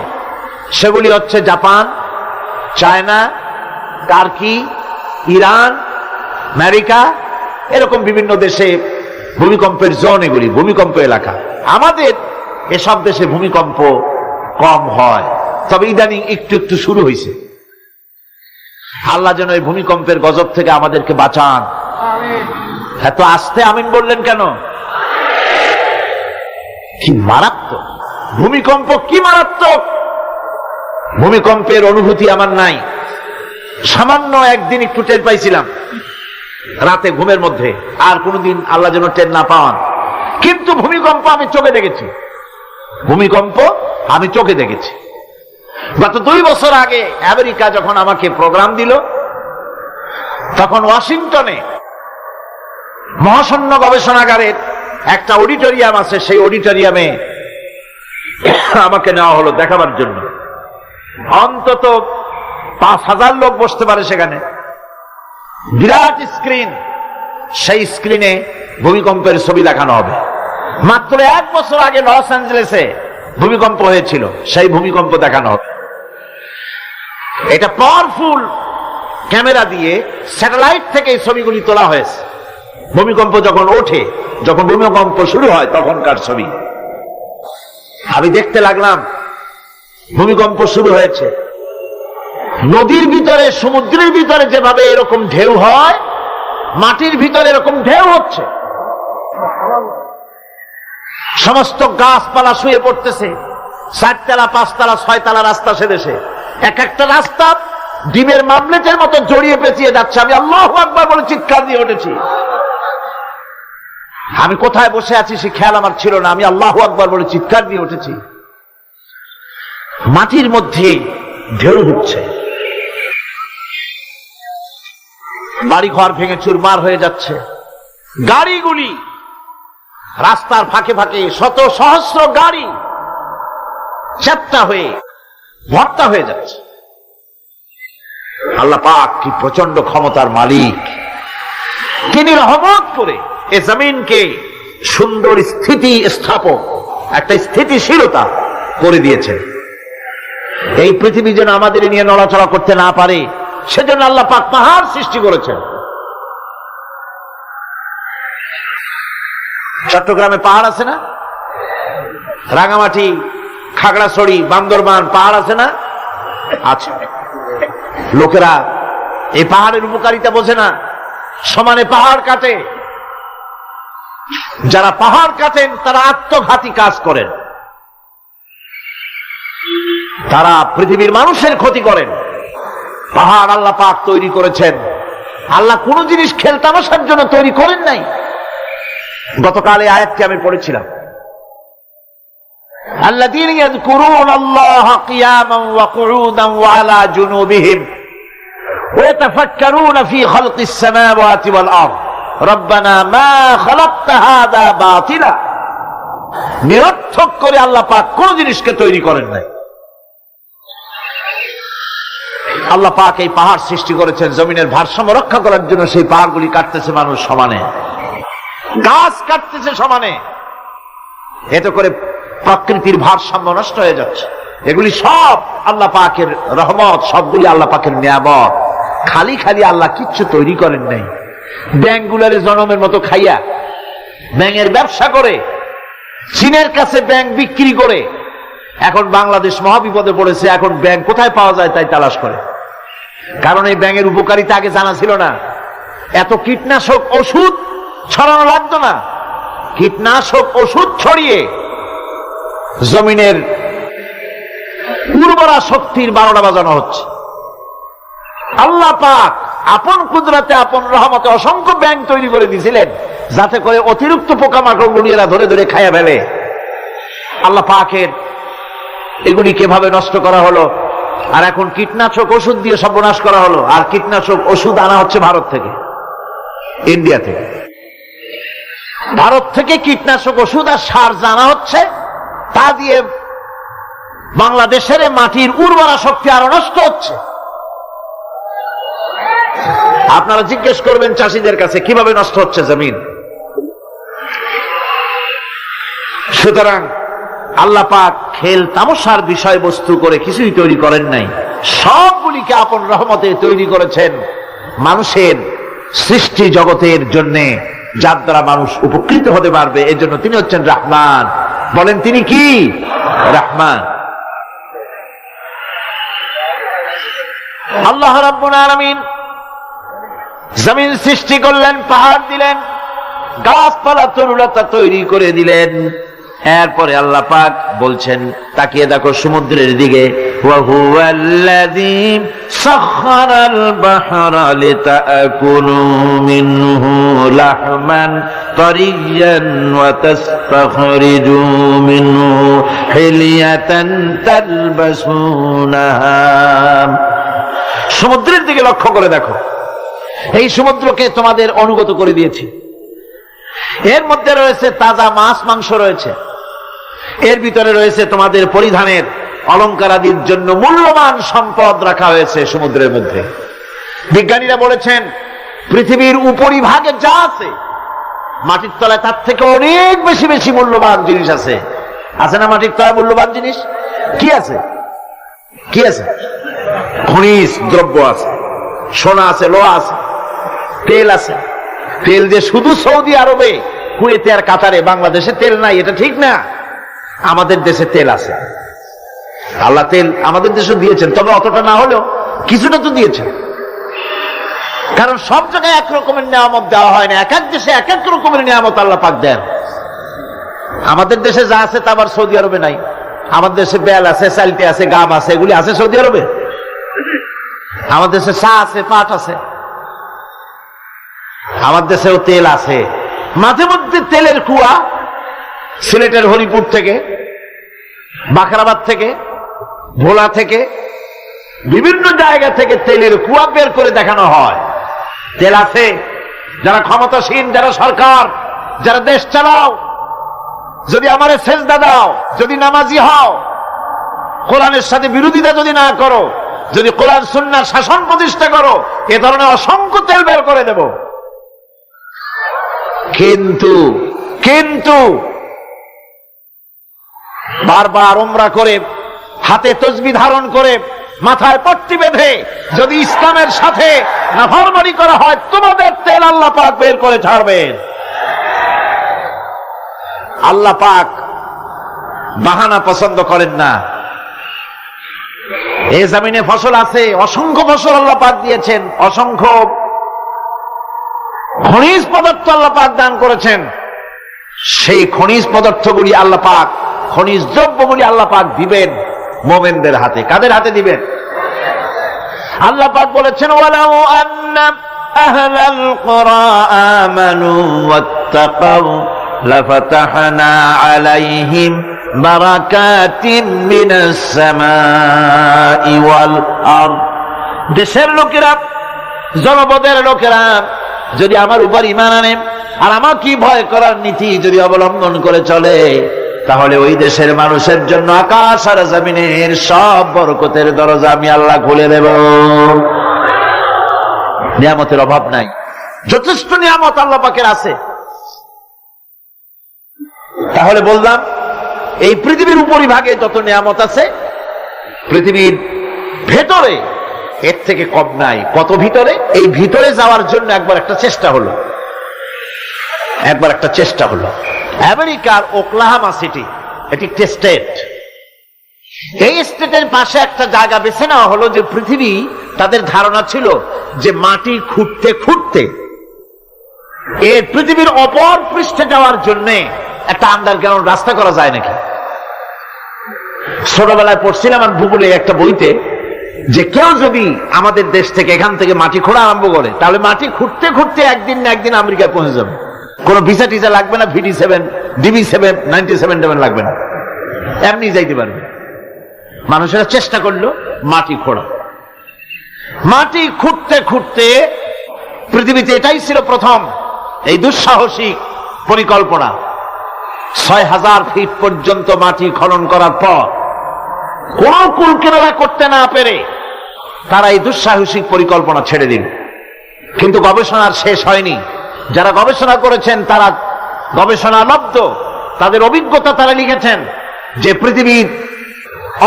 সেগুলি হচ্ছে Japan, China, turkey, Iran, America, এরকম বিভিন্ন দেশে ভূমিকম্পের জোন, এগুলি ভূমিকম্প এলাকা। আমাদের এসব দেশে ভূমিকম্প কম হয়, তবে ইদানিং একটু একটু শুরু হয়েছে। আল্লাহ যেন এই ভূমিকম্পের গজব থেকে আমাদেরকে বাঁচান। এত আস্তে আমিন বললেন কেন? কি মারাত্মক ভূমিকম্প, কি মারাত্মক ভূমিকম্পের অনুভূতি আমার নাই। সামান্য একদিন একটু টের পাইছিলাম রাতে ঘুমের মধ্যে, আর কোনদিন আল্লাহ যেন টের না পাওয়ান। কিন্তু ভূমিকম্প আমি চোখে দেখেছি, ভূমিকম্প আমি চোখে দেখেছি। গত 2 বছর আগে আমেরিকা যখন আমাকে প্রোগ্রাম দিল, তখন ওয়াশিংটনে মহাশূন্য গবেষণাগারের একটা অডিটোরিয়াম আছে, সেই অডিটোরিয়ামে আমাকে নেওয়া হলো দেখাবার জন্য। অন্তত 5,000 লোক বসতে পারে সেখানে, বিরাট স্ক্রিন। সেই স্ক্রিনে ভূমিকম্পের ছবি দেখানো হবে। মাত্র 1 বছর আগে লস অ্যাঞ্জেলেসে ভূমিকম্প হয়েছিল, সেই ভূমিকম্প দেখানো হবে। এটা পাওয়ারফুল ক্যামেরা দিয়ে স্যাটেলাইট থেকে এই ছবিগুলি তোলা হয়েছে। ভূমিকম্প যখন ওঠে, যখন ভূমিকম্প শুরু হয় তখনকার ছবি। আমি দেখতে লাগলাম ভূমিকম্প শুরু হয়েছে। নদীর ভিতরে, সমুদ্রের ভিতরে যেভাবে এরকম ঢেউ হয়, মাটির ভিতরে এরকম ঢেউ হচ্ছে। সমস্ত গাছপালা শুয়ে পড়তেছে। 4 তলা, 5 তলা, 6 তলা রাস্তা সেদেশে। এক একটা রাস্তা ডিমের মামলেটের মতো জড়িয়ে পেঁচিয়ে যাচ্ছে। আমি আল্লাহু আকবার বলে চিৎকার দিয়ে উঠেছি। আমি কোথায় বসে আছি সে খেয়াল আমার ছিল না। আমি আল্লাহু আকবার বলে চিৎকার দিয়ে উঠেছি। মাটির মধ্যে ঢেউ উঠছে, বাড়িঘর ভেঙে চুরমার হয়ে যাচ্ছে। গাড়িগুলি রাস্তার ফাঁকে ফাঁকে, শত সহস্র গাড়ি চ্যাপ্টা হয়ে ভর্তা হয়ে যাচ্ছে। আল্লাহ পাক কি প্রচন্ড ক্ষমতার মালিক! তিনি রহমত করে এ জমিনকে সুন্দর স্থিতি স্থাপক, একটা স্থিতিশীলতা করে দিয়েছেন। এই পৃথিবী যেন আমাদের নিয়ে নড়াচড়া করতে না পারে, সেজন্য আল্লাহ পাক পাহাড় সৃষ্টি করেছেন। চট্টগ্রামে পাহাড় আছে না? রাঙামাটি, খাগড়াছড়ি, বান্দরবান পাহাড় আছে না? আছে। লোকেরা এই পাহাড়ের উপকারিতা বোঝে না, সমানে পাহাড় কাটে। যারা পাহাড় কাটেন তারা আত্মঘাতী কাজ করেন, তারা পৃথিবীর মানুষের ক্ষতি করেন। পাহাড় আল্লাহ পাক তৈরি করেছেন। আল্লাহ কোন জিনিস খেলতামাশার জন্য তৈরি করেন নাই। গতকাল এই আয়াতটি আমি পড়েছিলাম, আল্লাযীনা ইয়াযকুরুনাল্লাহা কিয়ামান ওয়া কুউদান ওয়া আলা জুনুবিহিম ওয়া ইয়াতাফাক্কারুনা ফী খালকিস সামাওয়াতি ওয়াল আরদ রব্বানা মা খালাকতা হাযা বাতিলা। নিরর্থক করে আল্লাহ পাক কোন জিনিসকে তৈরি করেন নাই। আল্লাহ পাক এই পাহাড় সৃষ্টি করেছেন জমিনের ভারসাম্য রক্ষা করার জন্য। সেই পাহাড়গুলি কাটতেছে মানুষ সমানে, গাছ কাটতেছে সমানে। এতে করে প্রকৃতির ভারসাম্য নষ্ট হয়ে যাচ্ছে। এগুলি সব আল্লাহ পাকের রহমত, সবগুলি আল্লাহ পাকের নিয়ামত। খালি খালি আল্লাহ কিচ্ছু তৈরি করেন নাই। ব্যাংকগুলার জনমের মতো খাইয়া ব্যাঙের ব্যবসা করে, চীনের কাছে ব্যাংক বিক্রি করে এখন বাংলাদেশ মহাবিপদে পড়েছে। এখন ব্যাংক কোথায় পাওয়া যায় তাই তালাশ করে। কারণ এই ব্যাঙের উপকারিতা আগে জানা ছিল না। এত কীটনাশক ওষুধ ছড়ানো লাগতো না। কীটনাশক ওষুধ ছড়িয়ে জমিনের উর্বরা শক্তির 12টা বাজানো হচ্ছে। আল্লাহ পাক আপন কুদরতে, আপন রহমতে অসংখ্য ব্যাংক তৈরি করে দিয়েছিলেন, যাতে করে অতিরিক্ত পোকামাকড়গুলি এরা ধরে ধরে খাইয়া ফেলে। আল্লাহ পাকের এগুলি কিভাবে নষ্ট করা হলো, আর এখন কীটনাশক ওষুধ দিয়ে সর্বনাশ করা হলো। আর কীটনাশক ওষুধ আনা হচ্ছে ভারত থেকে, ইন্ডিয়া থেকে। ভারত থেকে কীটনাশক ওষুধ আর সার জানা হচ্ছে, তা দিয়ে বাংলাদেশের মাটির উর্বরা শক্তি আরো নষ্ট হচ্ছে। আপনারা জিজ্ঞেস করবেন চাষীদের কাছে কিভাবে নষ্ট হচ্ছে জমিন। সুতরাং আল্লাহ পাক খেল তামাশার বিষয়বস্তু করে কিছুই তৈরি করেন নাই। সবগুলিকে আপন রহমতে তৈরি করেছেন মানুষের সৃষ্টি জগতের জন্য, যার দ্বারা মানুষ উপকৃত হতে পারবে। এই জন্য তিনি হচ্ছেন রহমান। বলেন তিনি কি? রহমান। আল্লাহ রাব্বুল আলামিন জমিন সৃষ্টি করলেন, পাহাড় দিলেন, গাছপালা তরুলতা তৈরি করে দিলেন। এরপরে আল্লাহ পাক বলছেন, তাকিয়ে দেখো সমুদ্রের দিকে, ওয়া হুয়াল্লাযী সাখখারাল বাহরা লিতাকুলু মিনহু লাহমান তারিয়্যান ওয়া তাস্তাখরিজু মিনহু হিলিয়াতান তালবাসুনাহা। সমুদ্রের দিকে লক্ষ্য করে দেখো, এই সমুদ্রকে তোমাদের অনুগত করে দিয়েছি। এর মধ্যে রয়েছে তাজা মাছ মাংস রয়েছে, এর ভিতরে রয়েছে তোমাদের পরিধানের অলংকারাদির জন্য মূল্যবান সম্পদ রাখা হয়েছে সমুদ্রের মধ্যে। বিজ্ঞানীরা বলেছেন পৃথিবীর উপরিভাগে যা আছে মাটির তলায় তার থেকে অনেক বেশি বেশি মূল্যবান জিনিস আছে। আছে না মাটির তলায় মূল্যবান জিনিস? কি আছে? কি আছে? খনিজ দ্রব্য আছে, সোনা আছে, লোহা আছে, তেল আছে। তেল যে শুধু সৌদি আরবে, কুয়েতে আর কাতারে, বাংলাদেশে তেল নাই এটা ঠিক না। আমাদের দেশে তেল আছে, আল্লাহ তেল আমাদের দেশে দিয়েছেন, তবে অতটা না হলেও কিছুটা তো দিয়েছেন। কারণ সব জায়গায় এক রকমের নিয়ামত দেওয়া হয় না, এক এক দেশে এক এক রকমের নিয়ামত আল্লাহ পাক দেন। আমাদের দেশে যা আছে তা আবার সৌদি আরবে নাই। আমাদের দেশে বেল আছে, চালতে আছে, গাম আছে, এগুলি আছে সৌদি আরবে। আমাদের দেশে চা আছে, পাট আছে, আমার দেশেও তেল আছে। মাঝে মধ্যে তেলের কুয়া সিলেটের হরিপুর থেকে, বাখরাবাদ থেকে, ভোলা থেকে, বিভিন্ন জায়গা থেকে তেলের কুয়া বের করে দেখানো হয়। তেল আছে। যারা ক্ষমতাসীন, যারা সরকার, যারা দেশ চালাও, যদি আমারে সেজদা দাও, যদি নামাজি হও, কোরআনের সাথে বিরোধিতা যদি না করো, যদি কোরআন সুন্নাহর শাসন প্রতিষ্ঠা করো, এ ধরনের অসংখ্য তেল বের করে দেব। কিন্তু কিন্তু বারবার উমরা করে, হাতে তসবিহ ধারণ করে, মাথায় পট্টি বেঁধে যদি ইসলামের সাথে নাফরমানি করা হয়, তোমাদের তেল আল্লাহ পাক বের করে ছাড়বেন। আল্লাহ পাক বাহানা পছন্দ করেন না। এই জমিনে ফসল আছে, অসংখ্য ফসল আল্লাহ পাক দিয়েছেন, অসংখ্য খনিজ পদার্থ আল্লাহ পাক দান করেছেন। সেই খনিজ পদার্থগুলি আল্লাহ পাক, খনিজ দ্রব্যগুলি আল্লাহ পাক দিবেন মুমিনদের হাতে। কাদের হাতে দিবেন? আল্লাহ পাক বলেছেন ওয়ালাউ আন্না আহলাল কুরা আমানু ওয়াত্তাকাউ লাফাতাহনা আলাইহিম বারাকাতিন মিনাস সামাই ওয়াল আরদ। দেশের লোকেরা, জনপদের লোকেরা যদি আমার উপর ঈমান আনে আর আমার কি ভয় করার নীতি যদি অবলম্বন করে চলে, তাহলে ওই দেশের মানুষের জন্য আকাশ আর জমিনের সব বরকতের দরজা আমি আল্লাহ খুলে দেব। নিয়ামতের অভাব নাই, যথেষ্ট নিয়ামত আল্লাহ পাকের আছে। তাহলে বললাম এই পৃথিবীর উপরিভাগে যত নিয়ামত আছে, পৃথিবীর ভেতরে এর থেকে কম নাই। কত ভিতরে? এই ভিতরে যাওয়ার জন্য একবার একটা চেষ্টা হলো। আমেরিকার ওকলাহামা সিটি, এটি একটি স্টেট। এই স্টেটের পাশে একটা জায়গা বেছে নেওয়া হলো, যে পৃথিবী, তাদের ধারণা ছিল যে মাটি খুঁড়তে খুঁড়তে এই পৃথিবীর অপর পৃষ্ঠে যাওয়ার জন্য একটা আন্ডারগ্রাউন্ড রাস্তা করা যায় নাকি। ছোটবেলায় পড়ছিলাম আর ভূগোলে একটা বইতে, যে কেউ যদি আমাদের দেশ থেকে এখান থেকে মাটি খোঁড়া আরম্ভ করে, তাহলে মাটি খুঁড়তে খুঁড়তে একদিন না একদিন আমেরিকায় পৌঁছে যাবে। কোনো ভিসা টিসা লাগবে না, VD7, DB7, 97 লাগবে না, এমনি যাইতে পারবে। মানুষেরা চেষ্টা করলো মাটি খোঁড়া। মাটি খুঁড়তে খুঁড়তে পৃথিবীতে এটাই ছিল প্রথম এই দুঃসাহসিক পরিকল্পনা। 6000 ফিট পর্যন্ত মাটি খনন করার পর কোন কুল কিনারা করতে না পেরে তারা এই দুঃসাহসিক পরিকল্পনা ছেড়ে দিল। কিন্তু গবেষণার শেষ হয়নি। যারা গবেষণা করেছেন তারা গবেষণালব্ধ, তাদের অভিজ্ঞতা তারা লিখেছেন যে পৃথিবীর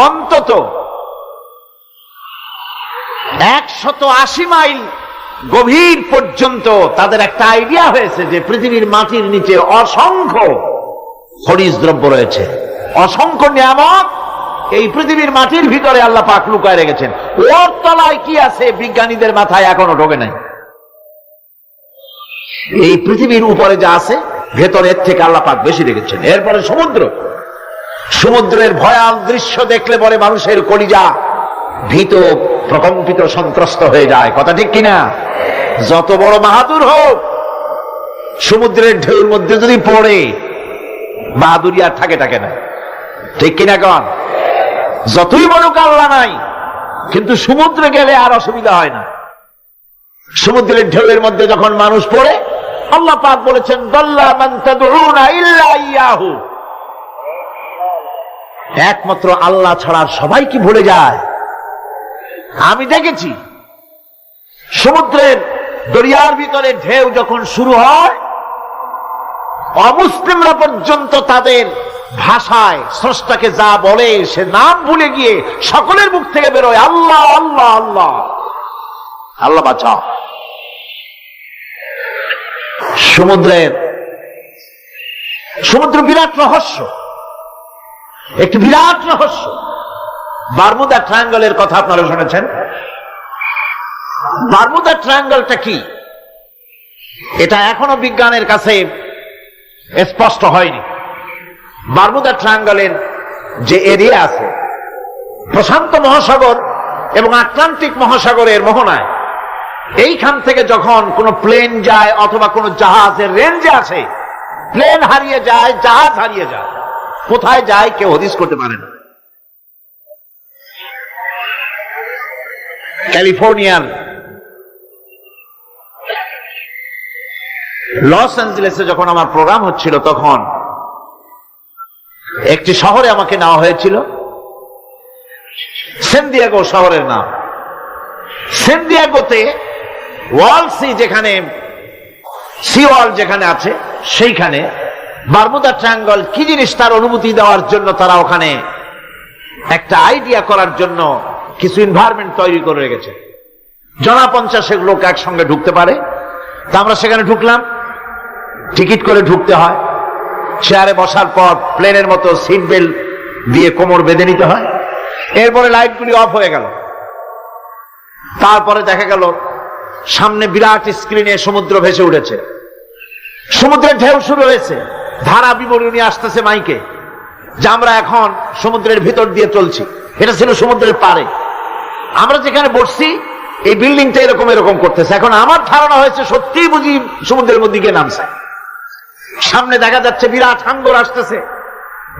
অন্তত 180 মাইল গভীর পর্যন্ত তাদের একটা আইডিয়া হয়েছে যে পৃথিবীর মাটির নিচে অসংখ্য খনিজ দ্রব্য রয়েছে, অসংখ্য নিয়ামত এই পৃথিবীর মাটির ভিতরে আল্লাহ পাক লুকায় রেখেছেন। ওর তলায় কি আছে বিজ্ঞানীদের মাথায় এখনো ঢোকে নাই। এই পৃথিবীর উপরে যা আছে ভেতরের থেকে আল্লাহ পাক বেশি রেখেছেন। এরপরে সমুদ্রের ভয়াল দৃশ্য দেখলে পরে মানুষের কলিজা ভীত, প্রকম্পিত, সন্ত্রস্ত হয়ে যায়। কথা ঠিক কিনা? যত বড় বাহাদুর হোক, সমুদ্রের ঢেউর মধ্যে যদি পড়ে, বাহাদুরি আর থাকে না। ঠিক কিনা কন? যতই বড় আল্লাহ নাই, কিন্তু সমুদ্রে গেলে আর অসুবিধা হয় না। সমুদ্রের ঢেউয়ের মধ্যে যখন মানুষ পড়ে, আল্লাহ পাক বলেছেন দাল্লা মান তাদউনা ইল্লা ইয়াহু, একমাত্র আল্লাহ ছাড়া সবাই কি ভুলে যায়? আমি দেখেছি সমুদ্রের দরিয়ার ভিতরে ঢেউ যখন শুরু হয়, অমুসলিমরা পর্যন্ত তাদের ভাষায় স্রষ্টাকে যা বলে সে নাম ভুলে গিয়ে সকলের মুখ থেকে বেরোয় আল্লাহ আল্লাহ আল্লাহ। আল্লাহ বাঁচাও। সমুদ্র বিরাট রহস্য, একটি বিরাট রহস্য। বারমুদা ট্রায়াঙ্গলের কথা আপনারা শুনেছেন। বারমুদা ট্রায়াঙ্গলটা কি, এটা এখনো বিজ্ঞানের কাছে স্পষ্ট হয়নি। বারমুদা ট্রায়াঙ্গলের যে এরিয়া আছে, প্রশান্ত মহাসাগর এবং আটলান্টিক মহাসাগরের মোহনায়, এইখান থেকে যখন কোন প্লেন যায় অথবা কোন জাহাজের রেঞ্জে আসে, প্লেন হারিয়ে যায়, জাহাজ হারিয়ে যায়, কোথায় যায় কেউ হদিস করতে পারে না। ক্যালিফোর্নিয়ার লস অ্যাঞ্জেলেসে যখন আমার প্রোগ্রাম হচ্ছিল, তখন একটি শহরে আমাকে নেওয়া হয়েছিল, সেন দিয়েগো শহরের নাম। সেন দিয়েগোতে ওয়ার্ল্ড সি, যেখানে সি ওয়ার্ল্ড যেখানে আছে, সেইখানে বারমুদা ট্রায়াঙ্গল কি জিনিস তার অনুমতি দেওয়ার জন্য তারা ওখানে একটা আইডিয়া করার জন্য কিছু এনভায়রনমেন্ট তৈরি করে রেখেছে। 50 লোক একসঙ্গে ঢুকতে পারে। তা আমরা সেখানে ঢুকলাম, টিকিট করে ঢুকতে হয়। চেয়ারে বসার পর প্লেনের মতো সিট বেল্ট দিয়ে কোমর বেঁধে নিতে হয়। এরপরে লাইটগুলি অফ হয়ে গেল। তারপরে দেখা গেল সামনে বিরাট স্ক্রিনে সমুদ্র ভেসে উঠেছে, সমুদ্রের ঢেউ শুরু হয়েছে, ধারা বিবরণী আসতেছে মাইকে যে আমরা এখন সমুদ্রের ভিতর দিয়ে চলছি। এটা ছিল সমুদ্রের পারে। আমরা যেখানে বসছি এই বিল্ডিংটা এরকম এরকম করতেছে। এখন আমার ধারণা হয়েছে সত্যিই বুঝি সমুদ্রের মধ্যে গিয়ে নামছে। সামনে দেখা যাচ্ছে বিরাট হাঙ্গর আসতেছে,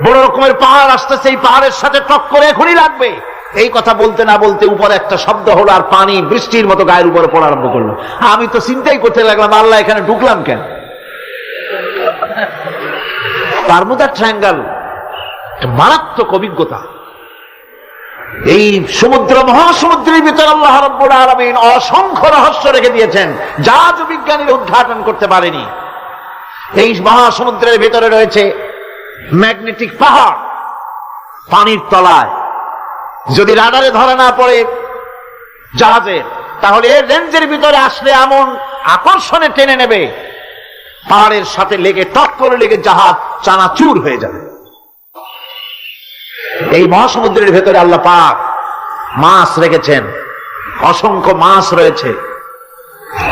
বড় রকমের পাহাড় আসতেছে, এই পাহাড়ের সাথে টক্করে এখনই লাগবে। এই কথা বলতে না বলতে উপরে একটা শব্দ হলো, আর পানি বৃষ্টির মতো গায়ের উপরে পড়া আরম্ভ করলো। আমি তো চিন্তাই করতে লাগলাম, আল্লাহ এখানে ঢুকলাম কেন? বারমুদা ট্রায়াঙ্গল মারাত্মক অভিজ্ঞতা। এই সমুদ্র মহাসমুদ্রের ভিতরে আল্লাহ রাব্বুল আলামিন অসংখ্য রহস্য রেখে দিয়েছেন, যা বিজ্ঞানীরা উদ্ঘাটন করতে পারেনি। এই মহাসমুদ্রের ভিতরে রয়েছে ম্যাগনেটিক পাহাড় পানির তলায়। যদি রাডারে ধরা না পড়ে জাহাজের, তাহলে এর রেঞ্জের ভিতরে আসলে এমন আকর্ষণে টেনে নেবে, পাহাড়ের সাথে লেগে টক করে লেগে জাহাজ চানাচুর হয়ে যাবে। এই মহাসমুদ্রের ভেতরে আল্লাহ পাক মাছ রেখেছেন, অসংখ্য মাছ রয়েছে,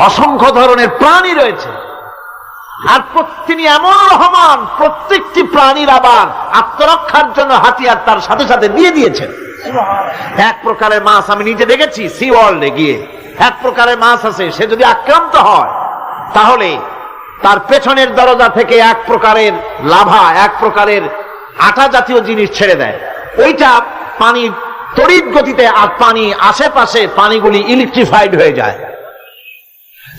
অসংখ্য ধরনের প্রাণী রয়েছে। আর তিনি এমন রহমান, প্রত্যেকটি প্রাণীর আবার আত্মরক্ষার জন্য হাতিয়ার তার সাথে সাথে দিয়ে দিয়েছেন। এক প্রকারের মাছ আমি নিজে দেখেছি সি ওয়ার্ল্ডে গিয়ে, এক প্রকারের মাছ আছে, সে যদি আক্রান্ত হয় তাহলে তার পেছনের দরজা থেকে এক প্রকারের লাভা, এক প্রকারের আটা জাতীয় জিনিস ছেড়ে দেয়। ওইটা পানি তড়িৎ গতিতে, আর পানি আশেপাশে পানিগুলি ইলেকট্রিফাইড হয়ে যায়।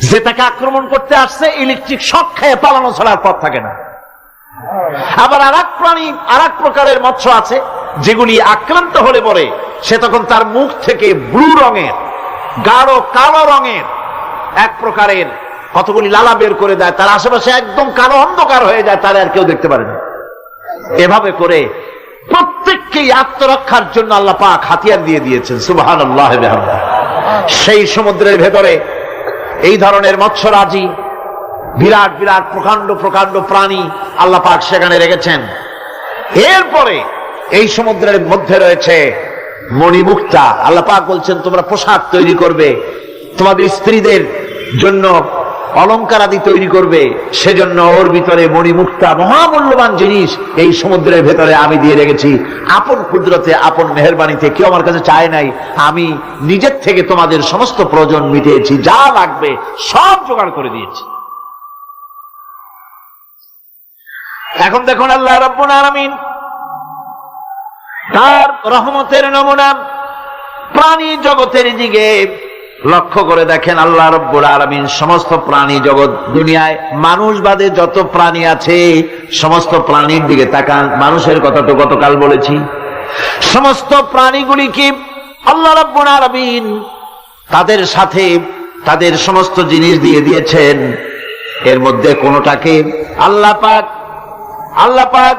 যে তাকে আক্রমণ করতে আসছে ইলেকট্রিক শক খেয়ে পালানো ছাড়ার পথ থাকে না। আবার আর এক প্রাণী, আর এক প্রকারের মৎস্য আছে যেগুলি আক্রান্ত হলে পরে সে তখন তার মুখ থেকে ব্লু রঙের, গাঢ় কালো রঙের এক প্রকারের কতগুলি লালা বের করে দেয়, তার আশেপাশে একদম কালো অন্ধকার হয়ে যায়, তার আর কেউ দেখতে পারে না। এভাবে করে প্রত্যেককেই আত্মরক্ষার জন্য আল্লাহ পাক হাতিয়ার দিয়ে দিয়েছেন। সুবহানাল্লাহ। সেই সমুদ্রের ভেতরে এই ধরনের মৎস্যরাজি, বিরাট বিরাট প্রকাণ্ড প্রকাণ্ড প্রাণী আল্লাহ পাক সেখানে রেখেছেন। এরপরে এই সমুদ্রের মধ্যে রয়েছে মণিমুক্তা। আল্লাহ পাক বলছেন তোমরা পোশাক তৈরি করবে, তোমাদের স্ত্রীদের জন্য অলংকার আদি তৈরি করবে, সেজন্য ওর ভিতরে মণিমুক্তা মহামূল্যবান জিনিস এই সমুদ্রের ভেতরে আমি দিয়ে রেখেছি। আপন কুদরতে, আপন মেহেরবানিতে, কেউ আমার কাছে চায় নাই, আমি নিজের থেকে তোমাদের সমস্ত প্রয়োজন মিটিয়েছি, যা লাগবে সব জোগাড় করে দিয়েছি। এখন দেখুন আল্লাহ রাব্বুল আলামিন তার রহমতের নমুনা প্রাণী জগতের দিকে লক্ষ্য করে দেখেন আল্লাহ রাব্বুল আলামিন সমস্ত প্রাণী জগৎ দুনিয়ায় মানুষ বাদে যত প্রাণী আছে সমস্ত প্রাণীর দিকে তাকান। মানুষের কথা তো গতকাল বলেছি। সমস্ত প্রাণীগুলিকে আল্লাহ রাব্বুল আলামিন তাদের সাথে তাদের সমস্ত জিনিস দিয়ে দিয়েছেন। এর মধ্যে কোনটাকে আল্লাহ পাক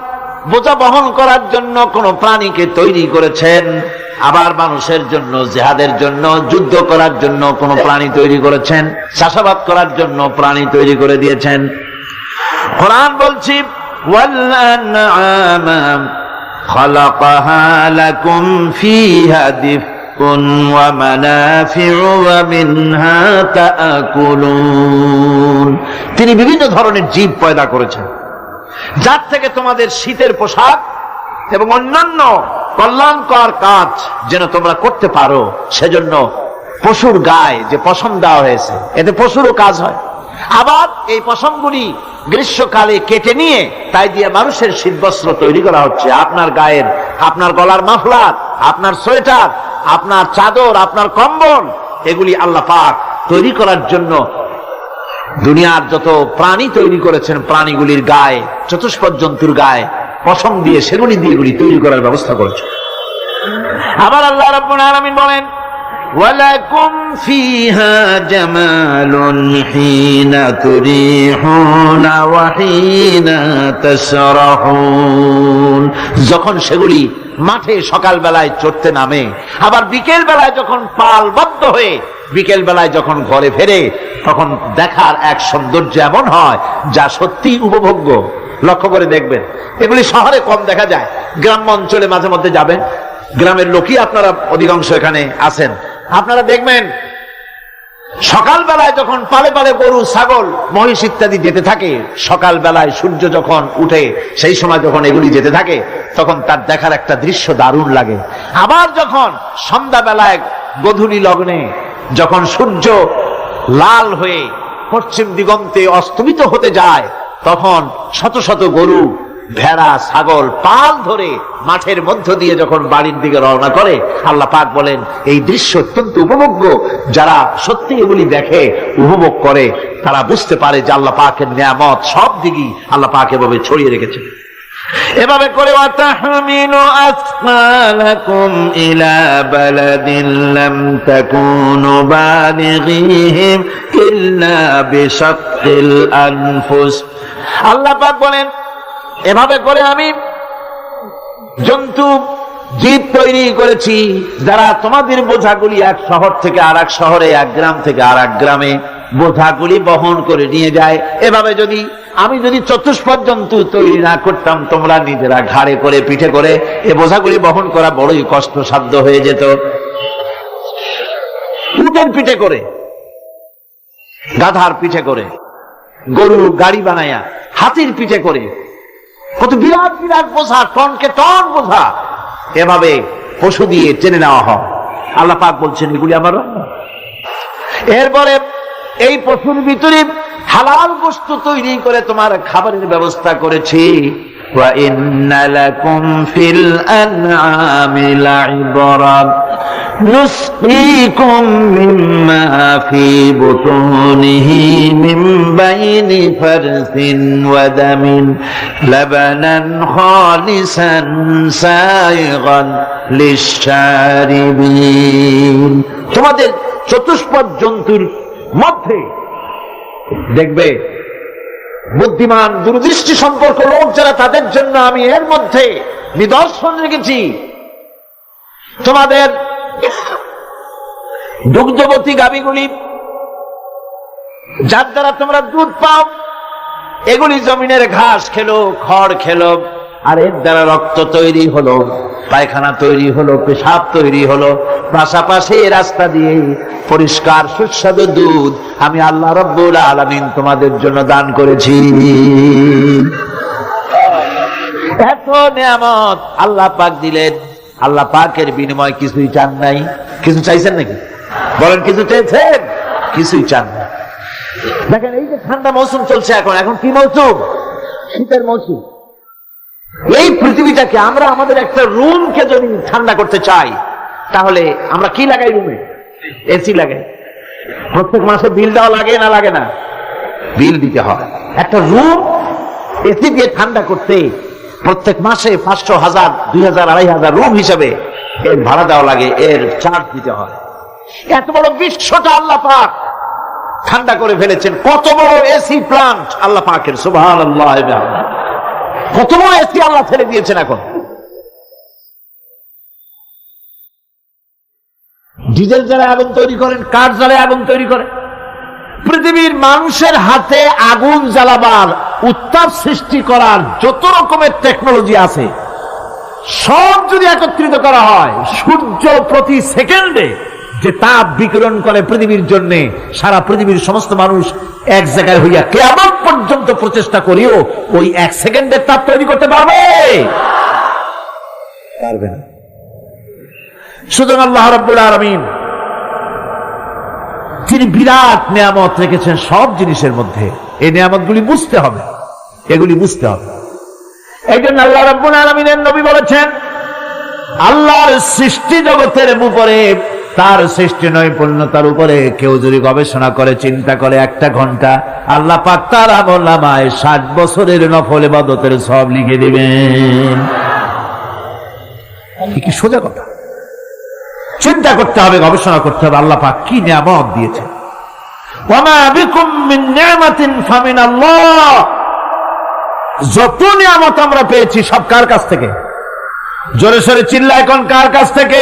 বোঝা বহন করার জন্য কোন প্রাণীকে তৈরি করেছেন, আবার মানুষের জন্য জিহাদের জন্য যুদ্ধ করার জন্য কোন প্রাণী তৈরি করেছেন, চাষাবাদ করার জন্য প্রাণী তৈরি করে দিয়েছেন। কোরআন বলছি ওয়াল আনআমা খালাকাহা লাকুম ফিহা দিফকুন ওয়া মানাফিউ ওয়া মিনহা তাআকুলুন। তিনি বিভিন্ন ধরনের জীব পয়দা করেছেন যার থেকে তোমাদের শীতের পোশাক এবং অন্যান্য কল্যাণকর কাজ যেন তোমরা করতে পারো, সেজন্য পশুর গায়ে যে পশম দেওয়া হয়েছে এতে পশুরও কাজ হয়। আবার এই পশমগুলি গ্রীষ্মকালে কেটে নিয়ে তাই দিয়ে মানুষের শীতবস্ত্র তৈরি করা হচ্ছে। আপনার গায়ের, আপনার গলার মাফলার, আপনার সোয়েটার, আপনার চাদর, আপনার কম্বল, এগুলি আল্লাহ পাক তৈরি করার জন্য দুনিয়ার যত প্রাণী তৈরি করেছেন প্রাণীগুলির গায়ে, চতুষ্পদ জন্তুর গায়ে পশম দিয়ে সেগুলি দিয়ে এগুলি তৈরি করার ব্যবস্থা করেছে। আবার আল্লাহ রাব্বুল আলামিন বলেন ওয়ালাকুম ফিহা জামালুন হিনা তুরিহুনা ওয়া হিনা তাসরাহুন। যখন সেগুলি মাঠে সকাল বেলায় চড়তে নামে, আবার বিকেল বেলায় যখন পালবদ্ধ হয়ে বিকেল বেলায় যখন ঘরে ফেরে, তখন দেখার এক সৌন্দর্য এমন হয় যা সত্যি উপভোগ্য। লক্ষ্য করে দেখবেন, এগুলি শহরে কম দেখা যায়, গ্রাম্য অঞ্চলে মাঝে মধ্যে যাবেন, গ্রামের লোকই আপনারা অধিকাংশ এখানে আছেন, আপনারা দেখবেন সকাল বেলায় যখন পালে পালে গরু, ছাগল, মহিষ ইত্যাদি যেতে থাকে, সকাল বেলায় সূর্য যখন উঠে সেই সময় যখন এগুলি যেতে থাকে তখন তার দেখার একটা দৃশ্য দারুণ লাগে। আবার যখন সন্ধ্যা বেলায় গোধূলি লগ্নে যখন সূর্য লাল হয়ে পশ্চিম দিগন্তে অস্তমিত হতে যায়, তখন শত শত গরু, ভেড়া, ছাগল পাল ধরে মাঠের মধ্য দিয়ে যখন বাড়ির দিকে রওনা করে, আল্লাহ পাক বলেন এই দৃশ্য অত্যন্ত উপভোগ্য। যারা সত্যি এগুলি দেখে, উপভোগ করে, তারা বুঝতে পারে যে আল্লাহ পাকের নিয়ামত সব দিকেই আল্লাহ পাক এভাবে ছড়িয়ে রেখেছে। এভাবে করে ওয়াতাহমিলু আসফালাকুম ইলা বালাদিন লাম তাকুনু বালিগিহিম ইল্লা বিশাক্কিল আনফুস। আল্লাহ পাক বলেন এভাবে করে আমি জন্তু জীব তৈরি করেছি যারা তোমাদের বোঝাগুলি এক শহর থেকে আর এক শহরে, এক গ্রাম থেকে আর এক গ্রামে বোঝাগুলি বহন করে নিয়ে যায়। এভাবে আমি যদি চতুষ্পদ জন্তু তৈরি না করতাম, তোমরা নিজেরা ঘাড়ে করে পিঠে করে এ বোঝাগুলি বহন করা বড়ই কষ্টসাধ্য হয়ে যেত। উটের পিঠে করে, গাধার পিঠে করে, গরুর গাড়ি বানায়া, হাতির পিঠে করে, কত বিরাট বিরাট বোঝা, টনকে টন বোঝা এভাবে পশু দিয়ে টেনে নেওয়া হয়। আল্লাহ পাক বলছেন এগুলি আমার রহমত। এরপরে এই পশুর ভিতরে হালাল বস্তু তৈরি করে তোমার খাবারের ব্যবস্থা করেছি। ওয়া ইন্না লাকুম ফিল আনআমি লাইবরাত নুসকিকুম মিম্মা ফি বুতুনিহি মিন বাইনি ফারসিন ওয়া দামিন লাবানান খালিসান সাইগান লিশশারিবিন। তোমাদের চতুষ্পদ জন্তুর মধ্যে দেখবে বুদ্ধিমান, দূরদৃষ্টি সম্পর্ক লোক যারা, তাদের জন্য আমি এর মধ্যে নিদর্শন রেখেছি। তোমাদের দুগ্ধবতী গাভীগুলি যার দ্বারা তোমরা দুধ পাও, এগুলি জমিনের ঘাস খেলো, খড় খেলো, আর এর দ্বারা রক্ত তৈরি হলো, পায়খানা তৈরি হলো, পেশাব তৈরি হলো, পাশাপাশি রাস্তা দিয়ে পরিষ্কার সুস্বাদু দুধ আমি আল্লাহ রাব্বুল আলামিন তোমাদের জন্য দান করেছি। এত নিয়ামত আল্লাহ পাক দিলেন, আল্লাহ পাকের বিনিময় কিছুই চান নাই। কিছু চাইছেন নাকি? বলেন কিছু চেয়েছেন? কিছুই চান না। দেখেন এই যে ঠান্ডা মৌসুম চলছে, এখন কি মৌসুম? শীতের মৌসুম। এই পৃথিবীটাকে আমরা আমাদের একটা রুমকে যদি ঠান্ডা করতে চাই, তাহলে আমরা কি লাগাই? রুমে এসি লাগাই। প্রত্যেক মাসে বিল দেওয়া লাগে না লাগে না? বিল দিতে হয়। একটা রুম এসি দিয়ে ঠান্ডা করতে প্রত্যেক মাসে 500, 1000, 2000, 2500 রুম হিসাবে এর ভাড়া দেওয়া লাগে, এর চার্জ দিতে হয়। এত বড় বিশ্বটা আল্লাহ পাক ঠান্ডা করে ফেলেছেন। কত বড় এসি প্লান্ট আল্লাহ পাকের, সুবহানাল্লাহ। কত বড় এসি আল্লাহ ছেড়ে দিয়েছেন। এখন ডিজেল জ্বালায় আগুন তৈরি করেন, কাঠ জ্বালায় আগুন তৈরি করেন। পৃথিবীর মানুষের হাতে আগুন জ্বালাবার, উত্তাপ সৃষ্টি করার যত রকমের টেকনোলজি আছে, সব যদি একত্রিত করা হয়, সূর্য প্রতি সেকেন্ডে যে তাপ বিকিরণ করে পৃথিবীর জন্য, সারা পৃথিবীর সমস্ত মানুষ এক জায়গায় হইয়া কিয়ামত পর্যন্ত প্রচেষ্টা করিও ওই 1 সেকেন্ডের তাপ তৈরি করতে পারবে? পারবে না। সুতরাং আল্লাহ রাব্বুল আলামিন তিনি বিরাট নিয়ামত রেখেছেন সব জিনিসের মধ্যে। এই নিয়ামতগুলি বুঝতে হবে, এগুলি বুঝতে হবে। এই জন্য আল্লাহ রাব্বুল আলামিনের নবী বলেছেন, আল্লাহর সৃষ্টি জগতের উপরে, তার সৃষ্টি নৈপুণ্যতার উপরে কেউ যদি গবেষণা করে, চিন্তা করে 1 ঘন্টা, আল্লাহ পাক তার আমলনামায় 60 বছরের নফল ইবাদতের সওয়াব লিখে দিবেন। কি সোজা কথা। চিন্তা করতে হবে, গবেষণা করতে হবে আল্লাহ পাক কি নিয়ামত দিয়েছে। ওয়ামা বিকুম মিন নি'মাতিন ফামিনাল্লাহ। যত নিয়ামত আমরা পেয়েছি সব কার কাছ থেকে? জোরে সোরে চিল্লায় কোন কার কাছ থেকে?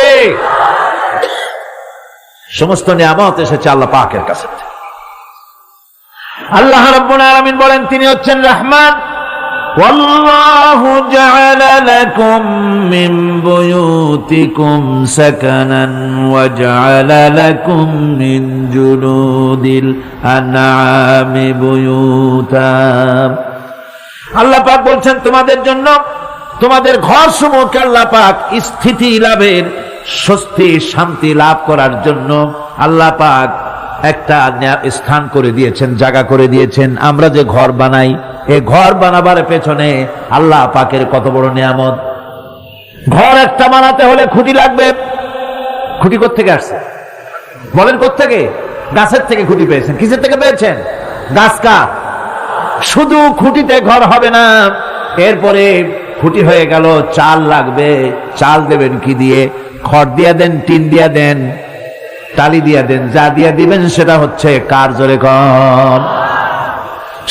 সমস্ত নিয়ামত এসেছে আল্লাহ পাকের কাছ থেকে। আল্লাহ রাব্বুল আলামিন বলেন তিনি হচ্ছেন রহমান। والله جعل لكم من بيوتكم سكنا وجعل لكم من جلود الأنعام بيوتا। আল্লাহ পাক বলছেন তোমাদের জন্য, তোমাদের ঘর সমূহকে আল্লাহ পাক স্থিতি লাভের, স্বস্তি শান্তি লাভ করার জন্য আল্লাহ পাক একটা স্থান করে দিয়েছেন, জায়গা করে দিয়েছেন। আমরা যে ঘর বানাই, এই ঘর বানাবার পেছনে আল্লাহ পাকের কত বড় নিয়ামত। ঘর একটা বানাতে হলে খুঁটি লাগবে। খুঁটি কোত্থেকে আসছে বলেন? কোত্থেকে? গাছের থেকে খুঁটি পেয়েছেন। কিসের থেকে পেয়েছেন? গাছ কাঠ। শুধু খুঁটিতে ঘর হবে না, এরপরে খুঁটি হয়ে গেল, চাল লাগবে। চাল দেবেন কি দিয়ে? খড় দিয়া দেন, টিন দিয়া দেন, টালি দিয়া দেন, যা দিয়া দিবেন সেটা হচ্ছে কার? জোরে কন।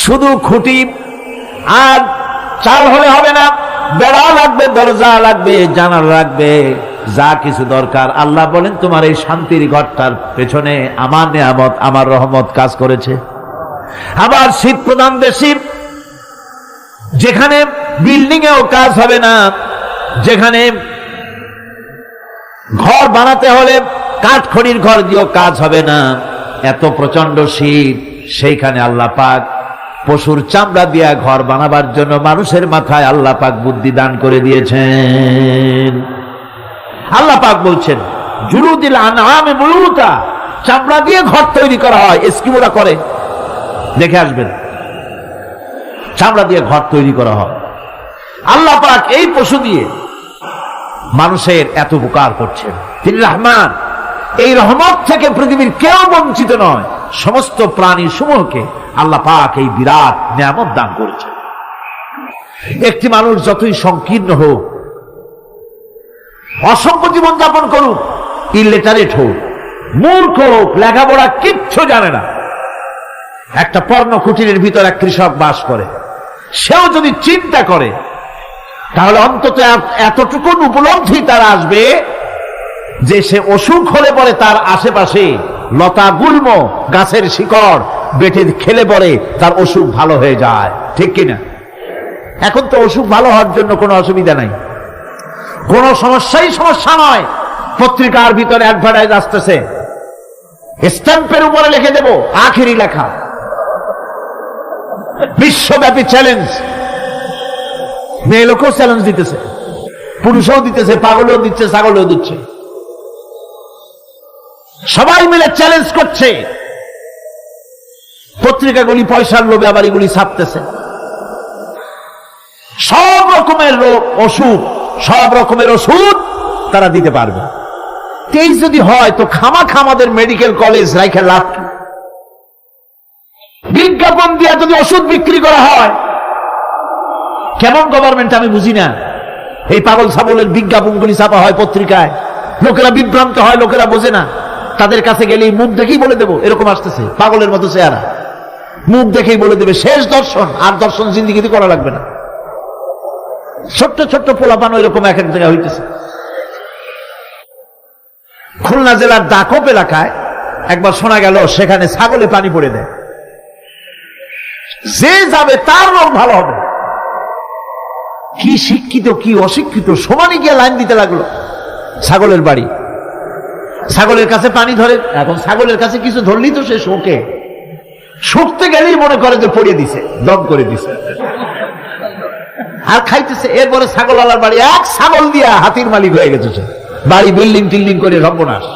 শুধু খুঁটি আর চাল হলে হবে না, বেড়া লাগবে, দরজা লাগবে, জানালা লাগবে, যা কিছু দরকার। আল্লাহ বলেন তোমার এই শান্তির ঘরটার পেছনে আমার নিয়ামত, আমার রহমত কাজ করেছে। আবার শীত প্রধান দেশে, যেখানে বিল্ডিং এও কাজ হবে না, যেখানে ঘর বানাতে হলে কাঠখড়ির ঘর দিয়েও কাজ হবে না, এত প্রচন্ড শীত, সেইখানে আল্লাহ পাক পশুর চামড়া দিয়া ঘর বানাবার জন্য মানুষের মাথায় আল্লাহ পাক বুদ্ধি দান করে দিয়েছেন। আল্লাহ পাক বলছেন জুলুদিল আনআমি বুয়ুতা, চামড়া দিয়ে ঘর তৈরি করা হয়। এস্কিমোরা করে, দেখে আসবেন, চামড়া দিয়ে ঘর তৈরি করা হয়। আল্লাহ পাক এই পশু দিয়ে মানুষের এত উপকার করছেন। তিনি রহমান। এই রহমত থেকে পৃথিবীর কেউ বঞ্চিত নয়। সমস্ত প্রাণী সমূহকে আল্লাহ পাক এই বিরাট নিয়ামত দান করেছেন। একটি মানুষ যতই সংকীর্ণ হোক, অসভ্য জীবন যাপন করুক, ইলিটারেট হোক, মূর্খ হোক, লেখাপড়া কিচ্ছু জানে না, একটা পর্ণ কুটিরের ভিতর এক কৃষক বাস করে, সেও যদি চিন্তা করে তাহলে অন্তত এতটুকু উপলব্ধি তার আসবে যে সে অসুখ হলে পরে তার আশেপাশে লতা গুল্ম, গাছের শিকড় বেটে খেলে পরে তার অসুখ ভালো হয়ে যায়। ঠিক কিনা? এখন তো অসুখ ভালো হওয়ার জন্য কোনো অসুবিধা নাই, কোনো সমস্যা নয়। পত্রিকার ভিতরে অ্যাডভার্টাইজ আসতেছে, স্ট্যাম্পের উপরে লিখে দেব আখেরি লেখা, বিশ্বব্যাপী চ্যালেঞ্জ। মেয়ে লোকও চ্যালেঞ্জ দিতেছে, পুরুষও দিতেছে, পাগলও দিচ্ছে, ছাগলও দিচ্ছে, সবাই মিলে চ্যালেঞ্জ করছে। পত্রিকাগুলি পয়সার লোভে আবার এগুলি ছাপতেছে। সব রকমের রোগ, অসুখ, সব রকমের ওষুধ তারা দিতে পারবে। 23 যদি হয় তো খামাখা আমাদের মেডিকেল কলেজ রাইখা লাভ কি? বিজ্ঞাপন দিয়ে যদি ওষুধ বিক্রি করা হয়, কেমন গভর্নমেন্ট আমি বুঝি না। এই পাগল ছাগলের বিজ্ঞাপনগুলি ছাপা হয় পত্রিকায়, লোকেরা বিভ্রান্ত হয়, লোকেরা বোঝে না। তাদের কাছে গেলেই মুখ দেখেই বলে দেবো এরকম আসতেছে, পাগলের মতো চেহারা, মুখ দেখেই বলে দেবে শেষ দর্শন, আর দর্শন জিন্দিগিতে করা লাগবে না। ছোট্ট ছোট্ট পোলাপান এরকম এক এক জায়গায় হইতেছে। খুলনা জেলার দাকপ এলাকায় একবার শোনা গেল সেখানে ছাগলে পানি পড়ে দেয়, যে যাবে তার রোগ ভালো হবে। কি শিক্ষিত কি অশিক্ষিত সমানে গিয়ে লাইন দিতে লাগলো। ছাগলের বাড়ি, ছাগলের কাছে পানি ধরে, এখন ছাগলের কাছে কিছু ধরলেই তো সে শোকে, শুকতে গেলেই মনে করে যে পড়িয়ে দিছে, দম করে দিছে, আর খাইতেছে। এরপরে ছাগল আলার বাড়ি এক ছাগল দিয়া হাতির মালিক হয়ে গেছে, বাড়ি বিল্ডিং টিল্ডিং করে সর্বনাশ।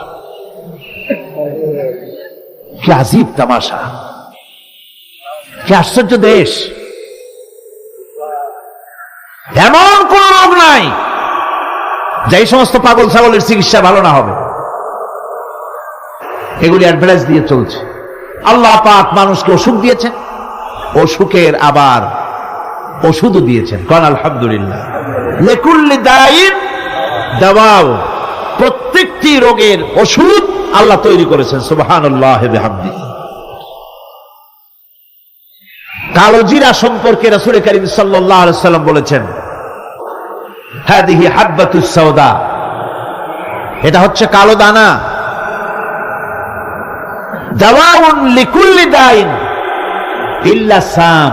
কি আজীব তামাশা, কি আশ্চর্য দেশ। এমন কোন রোগ নাই যে এই সমস্ত পাগল ছাগলের চিকিৎসা ভালো না হবে। এগুলি অ্যাডভার্টাইজ দিয়ে চলছে। আল্লাহ পাক মানুষকে অসুখ দিয়েছেন, অসুখের আবার ওষুধও দিয়েছেন। কারণ আলহামদুলিল্লাহ লিকুল্লি দাইন দাওয়াও, প্রত্যেকটি রোগের ওষুধ আল্লাহ তৈরি করেছেন। সুবহানাল্লাহ ওয়া বিহামদিহি। কালো জিরা সম্পর্কে রাসূল করিম সাল্লাল্লাহু আলাইহি ওয়াসাল্লাম বলেছেন, হাদিহি হাব্বাতুস সাওদা, এটা হচ্ছে কালো দানা। দাওয়াউন লিকুল্লি দাইন ইল্লা সাম,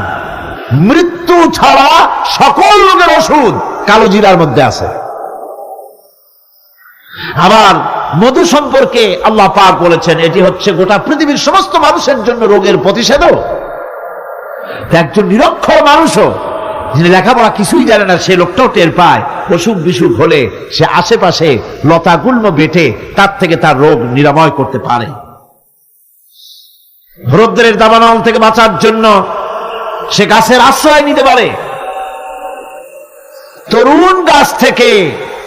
মৃত্যু ছাড়া সকল রোগের ওষুধ কালো জিরার মধ্যে আছে। আবার মধু সম্পর্কে আল্লাহ পাক বলেছেন, এটি হচ্ছে গোটা পৃথিবীর সমস্ত মানুষের জন্য রোগের প্রতিষেধক। একজন নিরক্ষর মানুষও, যিনি লেখাপড়া কিছুই জানে না, সে লোকটাও টের পায় অসুখ বিসুখ হলে সে আশেপাশে লতা গুল্ম বেটে তার থেকে তার রোগ নিরাময় করতে পারে। রৌদ্রের দাবানল থেকে বাঁচার জন্য সে গাছের আশ্রয় নিতে পারে। তরুণ গাছ থেকে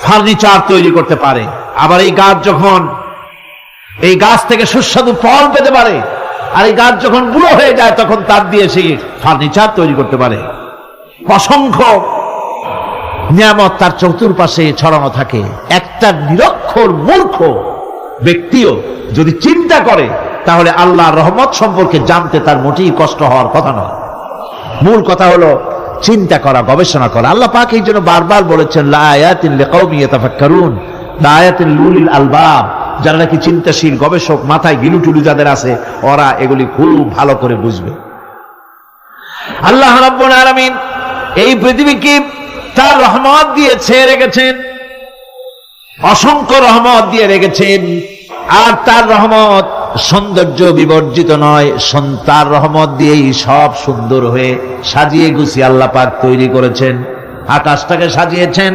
ফার্নিচার তৈরি করতে পারে। আবার এই গাছ যখন, এই গাছ থেকে সুস্বাদু ফল পেতে পারে, আর এই গাছ যখন বুড়ো হয়ে যায় তখন তার দিয়ে সে ফার্নিচার তৈরি করতে পারে। অসংখ্য নিয়ামত তার চতুর্পাশে ছড়ানো থাকে। একটা নিরক্ষর মূর্খ ব্যক্তিও যদি চিন্তা করে তাহলে আল্লাহর রহমত সম্পর্কে জানতে তার মোটেই কষ্ট হওয়ার কথা নয়। মূল কথা হলো চিন্তা করা, গবেষণা করা। আল্লাহ পাক এই জন্য বারবার বলেছেন, লা আয়াতিন লিকাউমিন ইয়াতাফাক্কারুন, লা আয়াতিন লিউলিল আলবাব, যারা নাকি চিন্তাশীল গবেষক, মাথায় গিলুটুলু যাদের আছে, ওরা এগুলি খুব ভালো করে বুঝবে। আল্লাহ রাব্বুল আলামিন এই পৃথিবীকে তার রহমত দিয়ে ছেয়ে রেখেছেন, অসংখ্য রহমত দিয়ে রেখেছেন। আর তার রহমত সৌন্দর্য বিবর্জিত নয়, তার রহমত দিয়েই সব সুন্দর হয়ে সাজিয়ে গুছিয়ে আল্লাহ পাক তৈরি করেছেন। আকাশটাকে সাজিয়েছেন।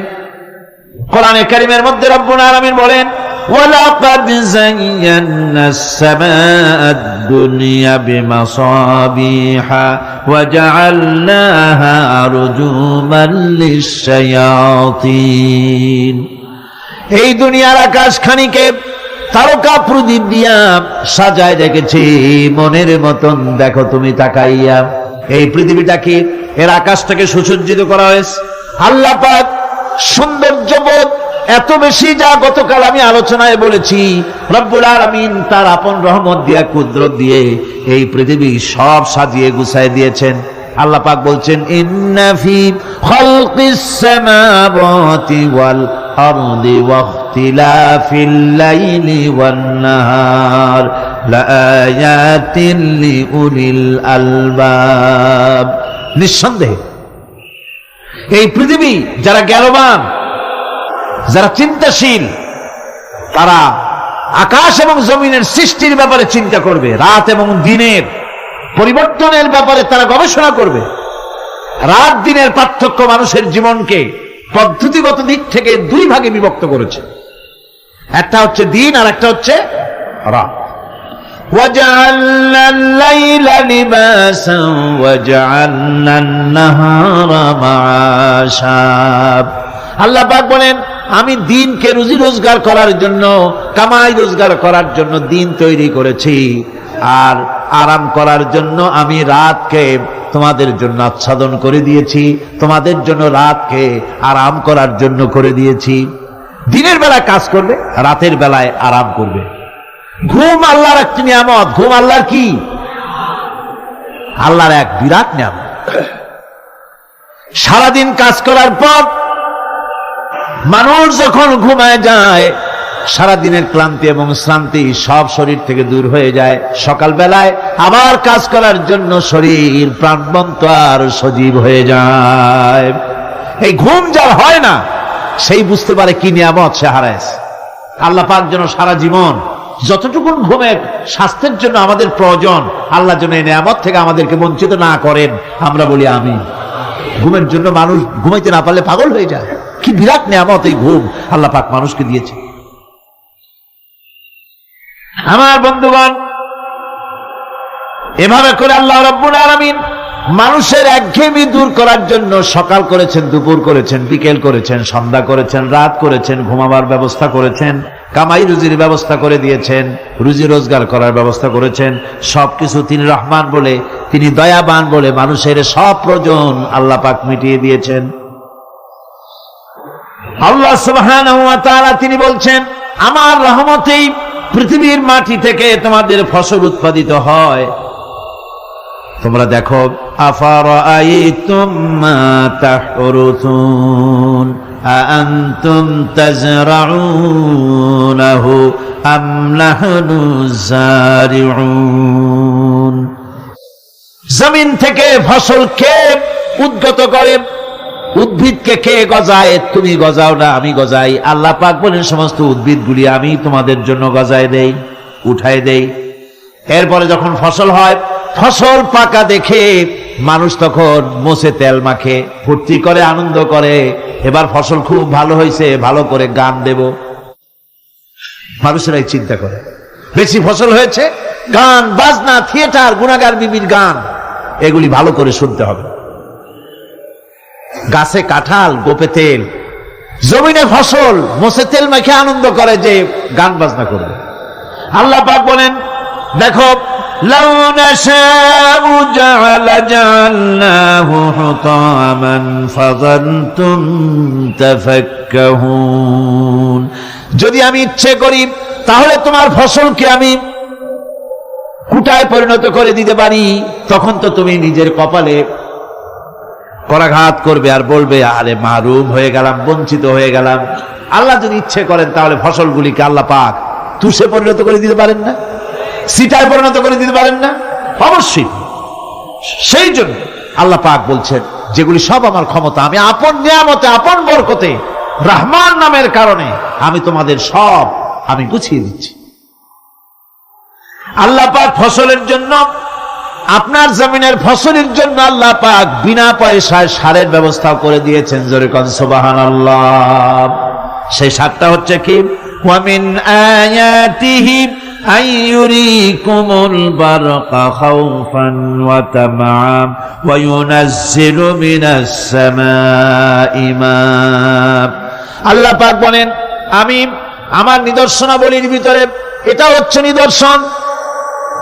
কোরআনে কারীমের মধ্যে রব্বুল আলামিন বলেন, ওয়ালাকাদ যায়্যানাস সামাআদ দুনিয়া বিমাসাবিহা ওয়া জাআলনাহা রুজুমান লিশ-শায়াতিন। এই দুনিয়ার আকাশখানিকে তারকা প্রদীপ দিয়া সাজায় রেখেছি মনের মতন। দেখো তুমি তাকাইয়া, এই পৃথিবীটাকে, এর আকাশটাকে সুসজ্জিত করা হয়েছে। আল্লাহ পাক সৌন্দর্যবোধ এত বেশি, যা গতকাল আমি আলোচনায় বলেছি, রব্বুল আলামিন তার আপন রহমত দিয়া, কুদরত দিয়ে এই পৃথিবী সব সাজিয়ে গুছায় দিয়েছেন। আল্লাহ পাক বলছেন, ইন্না ফি খালকিস সামাওয়াতি ওয়াল আরদি ওয়াখতিলাফিল লাইলি ওয়ান নাহার লাআয়াতিন লিউলিল আলবাব। নিঃসন্দেহে এই পৃথিবী যারা জ্ঞানবান, যারা চিন্তাশীল, তারা আকাশ এবং জমিনের সৃষ্টির ব্যাপারে চিন্তা করবে, রাত এবং দিনের পরিবর্তনের ব্যাপারে তারা গবেষণা করবে। রাত দিনের পার্থক্য মানুষের জীবনকে পদ্ধতিগত দিক থেকে দুই ভাগে বিভক্ত করেছে। একটা হচ্ছে দিন আর একটা হচ্ছে রাত। وَجَعَلْنَا اللَّيْلَ لِبَاسًا وَجَعَلْنَا النَّهَارَ مَعَاشًا। আল্লাহ পাক বলেন, আমি দিনকে রুজি রোজগার করার জন্য, কামাই রোজগার করার জন্য দিন তৈরি করেছি, আর আরাম করার জন্য আমি রাতকে তোমাদের জন্য আচ্ছাদন করে দিয়েছি, তোমাদের জন্য রাতকে আরাম করার জন্য করে দিয়েছি। দিনের বেলায় কাজ করবে, রাতের বেলায় আরাম করবে। ঘুম আল্লাহর একটি নিয়ামত। ঘুম আল্লাহর কি? আল্লাহর এক বিরাট নিয়ামত। সারাদিন কাজ করার পর মানুষ যখন ঘুমায় যায়, সারাদিনের ক্লান্তি এবং শ্রান্তি সব শরীর থেকে দূর হয়ে যায়। সকালবেলায় আবার কাজ করার জন্য শরীর প্রাণবন্ত আর সজীব হয়ে যায়। এই ঘুম যার হয় না, সেই বুঝতে পারে কি নিয়ামত সে হারাইছে। আল্লাহ পাক যেন সারা জীবন যতটুকু ঘুমের স্বাস্থ্যের জন্য আমাদের প্রয়োজন, আল্লাহ যেন এই নিয়ামত থেকে আমাদেরকে বঞ্চিত না করেন। আমরা বলি আমিন। ঘুমের জন্য মানুষ ঘুমাইতে না পারলে পাগল হয়ে যায়। কি বিরাট নিয়ামত এই ঘুম আল্লাহ পাক মানুষকে দিয়েছে। আমার বন্ধুগণ, এভাবে করে আল্লাহ রাব্বুল আলামিন মানুষের একঘেয়েমি দূর করার জন্য সকাল করেছেন, দুপুর করেছেন, বিকেল করেছেন, সন্ধ্যা করেছেন, রাত করেছেন, ঘুমাবার ব্যবস্থা করেছেন, কামাই রুজির ব্যবস্থা করে দিয়েছেন, রুজি রোজগার করার ব্যবস্থা করেছেন। সবকিছু তিনি রহমান বলে, তিনি দয়াবান বলে মানুষের সব প্রয়োজন আল্লাহ পাক মিটিয়ে দিয়েছেন। আল্লাহ সুবহানাহু ওয়া তাআলা তিনি বলছেন, আমার রহমতেই পৃথিবীর মাটি থেকে তোমাদের ফসল উৎপাদিত হয়। তোমরা দেখো, আফারাআইতুম মা তাহরুসুন আআনতুম তাজরাউনাহু আম নাহনুজ জারিউন। জমিন থেকে ফসল কে উদ্গত করে? উদ্ভিদকে কে গজায়? তুমি গজাও না, আমি গজাই। আল্লাহ পাক বলেন, সমস্ত উদ্ভিদগুলি আমি তোমাদের জন্য গজায় দেই, উঠায় দেই। এরপরে যখন ফসল হয়, ফসল পাকা দেখে মানুষ তখন মোছে তেল মাখে, ফুর্তি করে, আনন্দ করে। এবার ফসল খুব ভালো হয়েছে, ভালো করে গান দেব। মানুষেরাই চিন্তা করে, বেশি ফসল হয়েছে, গান বাজনা, থিয়েটার, গুনাগার বিবির গান, এগুলি ভালো করে শুনতে হবে। গাছে কাঁঠাল, গোপে তেল, জমিনে ফসল, মোছে তেল মেখে আনন্দ করে যে গান বাজনা করবে। আল্লাহ পাক বলেন, দেখো, লাউ নাশাউ জাআলনাহু হুতামান ফাযানতুম তাফাক্কাহুন। যদি আমি ইচ্ছে করি তাহলে তোমার ফসলকে আমি কুটায় পরিণত করে দিতে পারি। তখন তো তুমি নিজের কপালে করাঘাত করবে আর বলবে, আরে মাহরুম হয়ে গেলাম, বঞ্চিত হয়ে গেলাম। আল্লাহ যদি ইচ্ছে করেন তাহলে ফসলগুলিকে আল্লাহ পাক তুষে পরিণত করে দিতে পারেন না? সিটায় পরিণত করে দিতে পারেন না? অবশ্যই। সেই জন্য আল্লাহ পাক বলছেন, যেগুলি সব আমার ক্ষমতা, আমি আপন নিয়ামতে, আপন বরকতে, রহমান নামের কারণে আমি তোমাদের সব আমি গুছিয়ে দিচ্ছি। আল্লাহ পাক ফসলের জন্য, আপনার জমিনের ফসলের জন্য আল্লাহ পাক বিনা পয়সায় সারের ব্যবস্থা করে দিয়েছেন। জোরে কোন সুবহানাল্লাহ। সেই সারটা হচ্ছে কি? ওয়া মিন আয়াতিহি আইয়ুরিকুমুল বারকা খাউফান ওয়া তামআন ওয়া ইউনাজ্জিলু মিনাস সামাই মা। আল্লাহ পাক বলেন, আমি আমার নিদর্শনাবলীর ভিতরে এটা হচ্ছে নিদর্শন,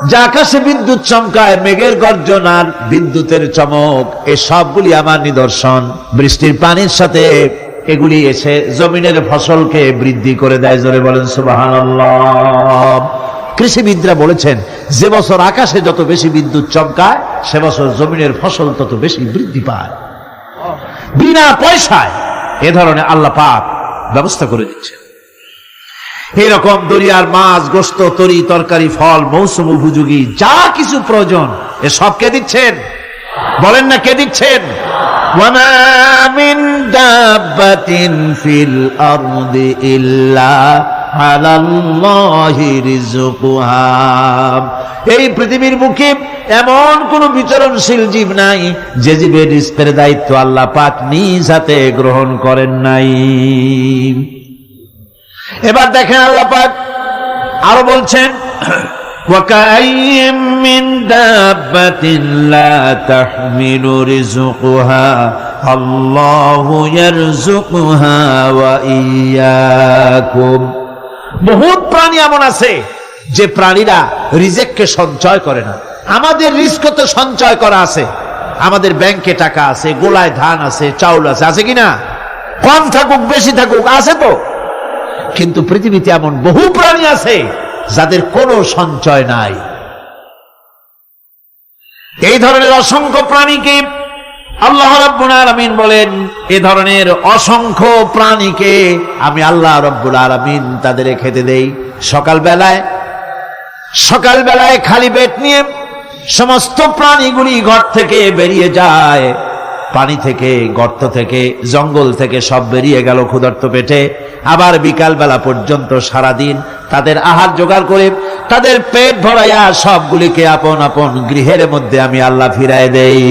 যে আকাশে বিদ্যুৎ চমকায়, মেঘের গর্জন আর বিদ্যুতের চমক, এই সবগুলি আমার নিদর্শন। বৃষ্টির পানির সাথে এগুলি এসে জমিনের ফসলকে বৃদ্ধি করে দেয়। জোরে বলেন সুবহানাল্লাহ। কৃষিবিদরা বলেছেন, যে বছর আকাশে যত বেশি বিদ্যুৎ চমকায়, সে বছর জমিনের ফসল তত বেশি বৃদ্ধি পায়। বিনা পয়সায় এ ধরনের আল্লাহ পাক ব্যবস্থা করে দিচ্ছেন। এরকম দরিয়ার মাছ, গোশত, তরি তরকারি, ফল, মৌসুম উপযোগী যা কিছু প্রয়োজন, এ সব কে দিচ্ছেন? বলেন না, কে দিচ্ছেন? ওয়ামা মিন দাব্বাতিন ফিল আরদি ইল্লা আলাল্লাহি রিজকুহা। এই পৃথিবীর বুকে এমন কোন বিচরণশীল জীব নাই যে জীবের রিজকের দায়িত্ব আল্লাহ পাক নিজ হাতে গ্রহণ করেন নাই। এবার দেখেন, আল্লাহ পাক আরো বলছেন, وكأين من دابة لا تحمل رزقها الله يرزقها وإياكم। বহুত প্রাণী এমন আছে যে প্রাণীরা রিজেককে সঞ্চয় করে না। আমাদের রিস্ক তো সঞ্চয় করা আছে, আমাদের ব্যাংকে টাকা আছে, গোলায় ধান আছে, চাউল আছে, আছে কিনা? কম থাকুক বেশি থাকুক আছে তো। কিন্তু পৃথিবীতে এমন বহু প্রাণী আছে যাদের কোনো সঞ্চয় নাই। এই ধরনের অসংখ্য প্রাণীকে আল্লাহ রাব্বুল আলামিন বলেন, এই ধরনের অসংখ্য প্রাণীকে আমি আল্লাহ রাব্বুল আলামিন তাদের খেতে দেই। সকালবেলায় খালি পেট নিয়ে সমস্ত প্রাণীগুলি ঘর থেকে বেরিয়ে যায়, পানি থেকে, গর্ত থেকে, জঙ্গল থেকে সব বেরিয়ে গেল ক্ষুধার্ত পেটে। আবার বিকাল বেলা পর্যন্ত সারাদিন তাদের আহার জোগাড় করে তাদের পেট ভরাইয়া সবগুলিকে আপন আপন গৃহের মধ্যে আমি আল্লাহ ফিরায় দেই।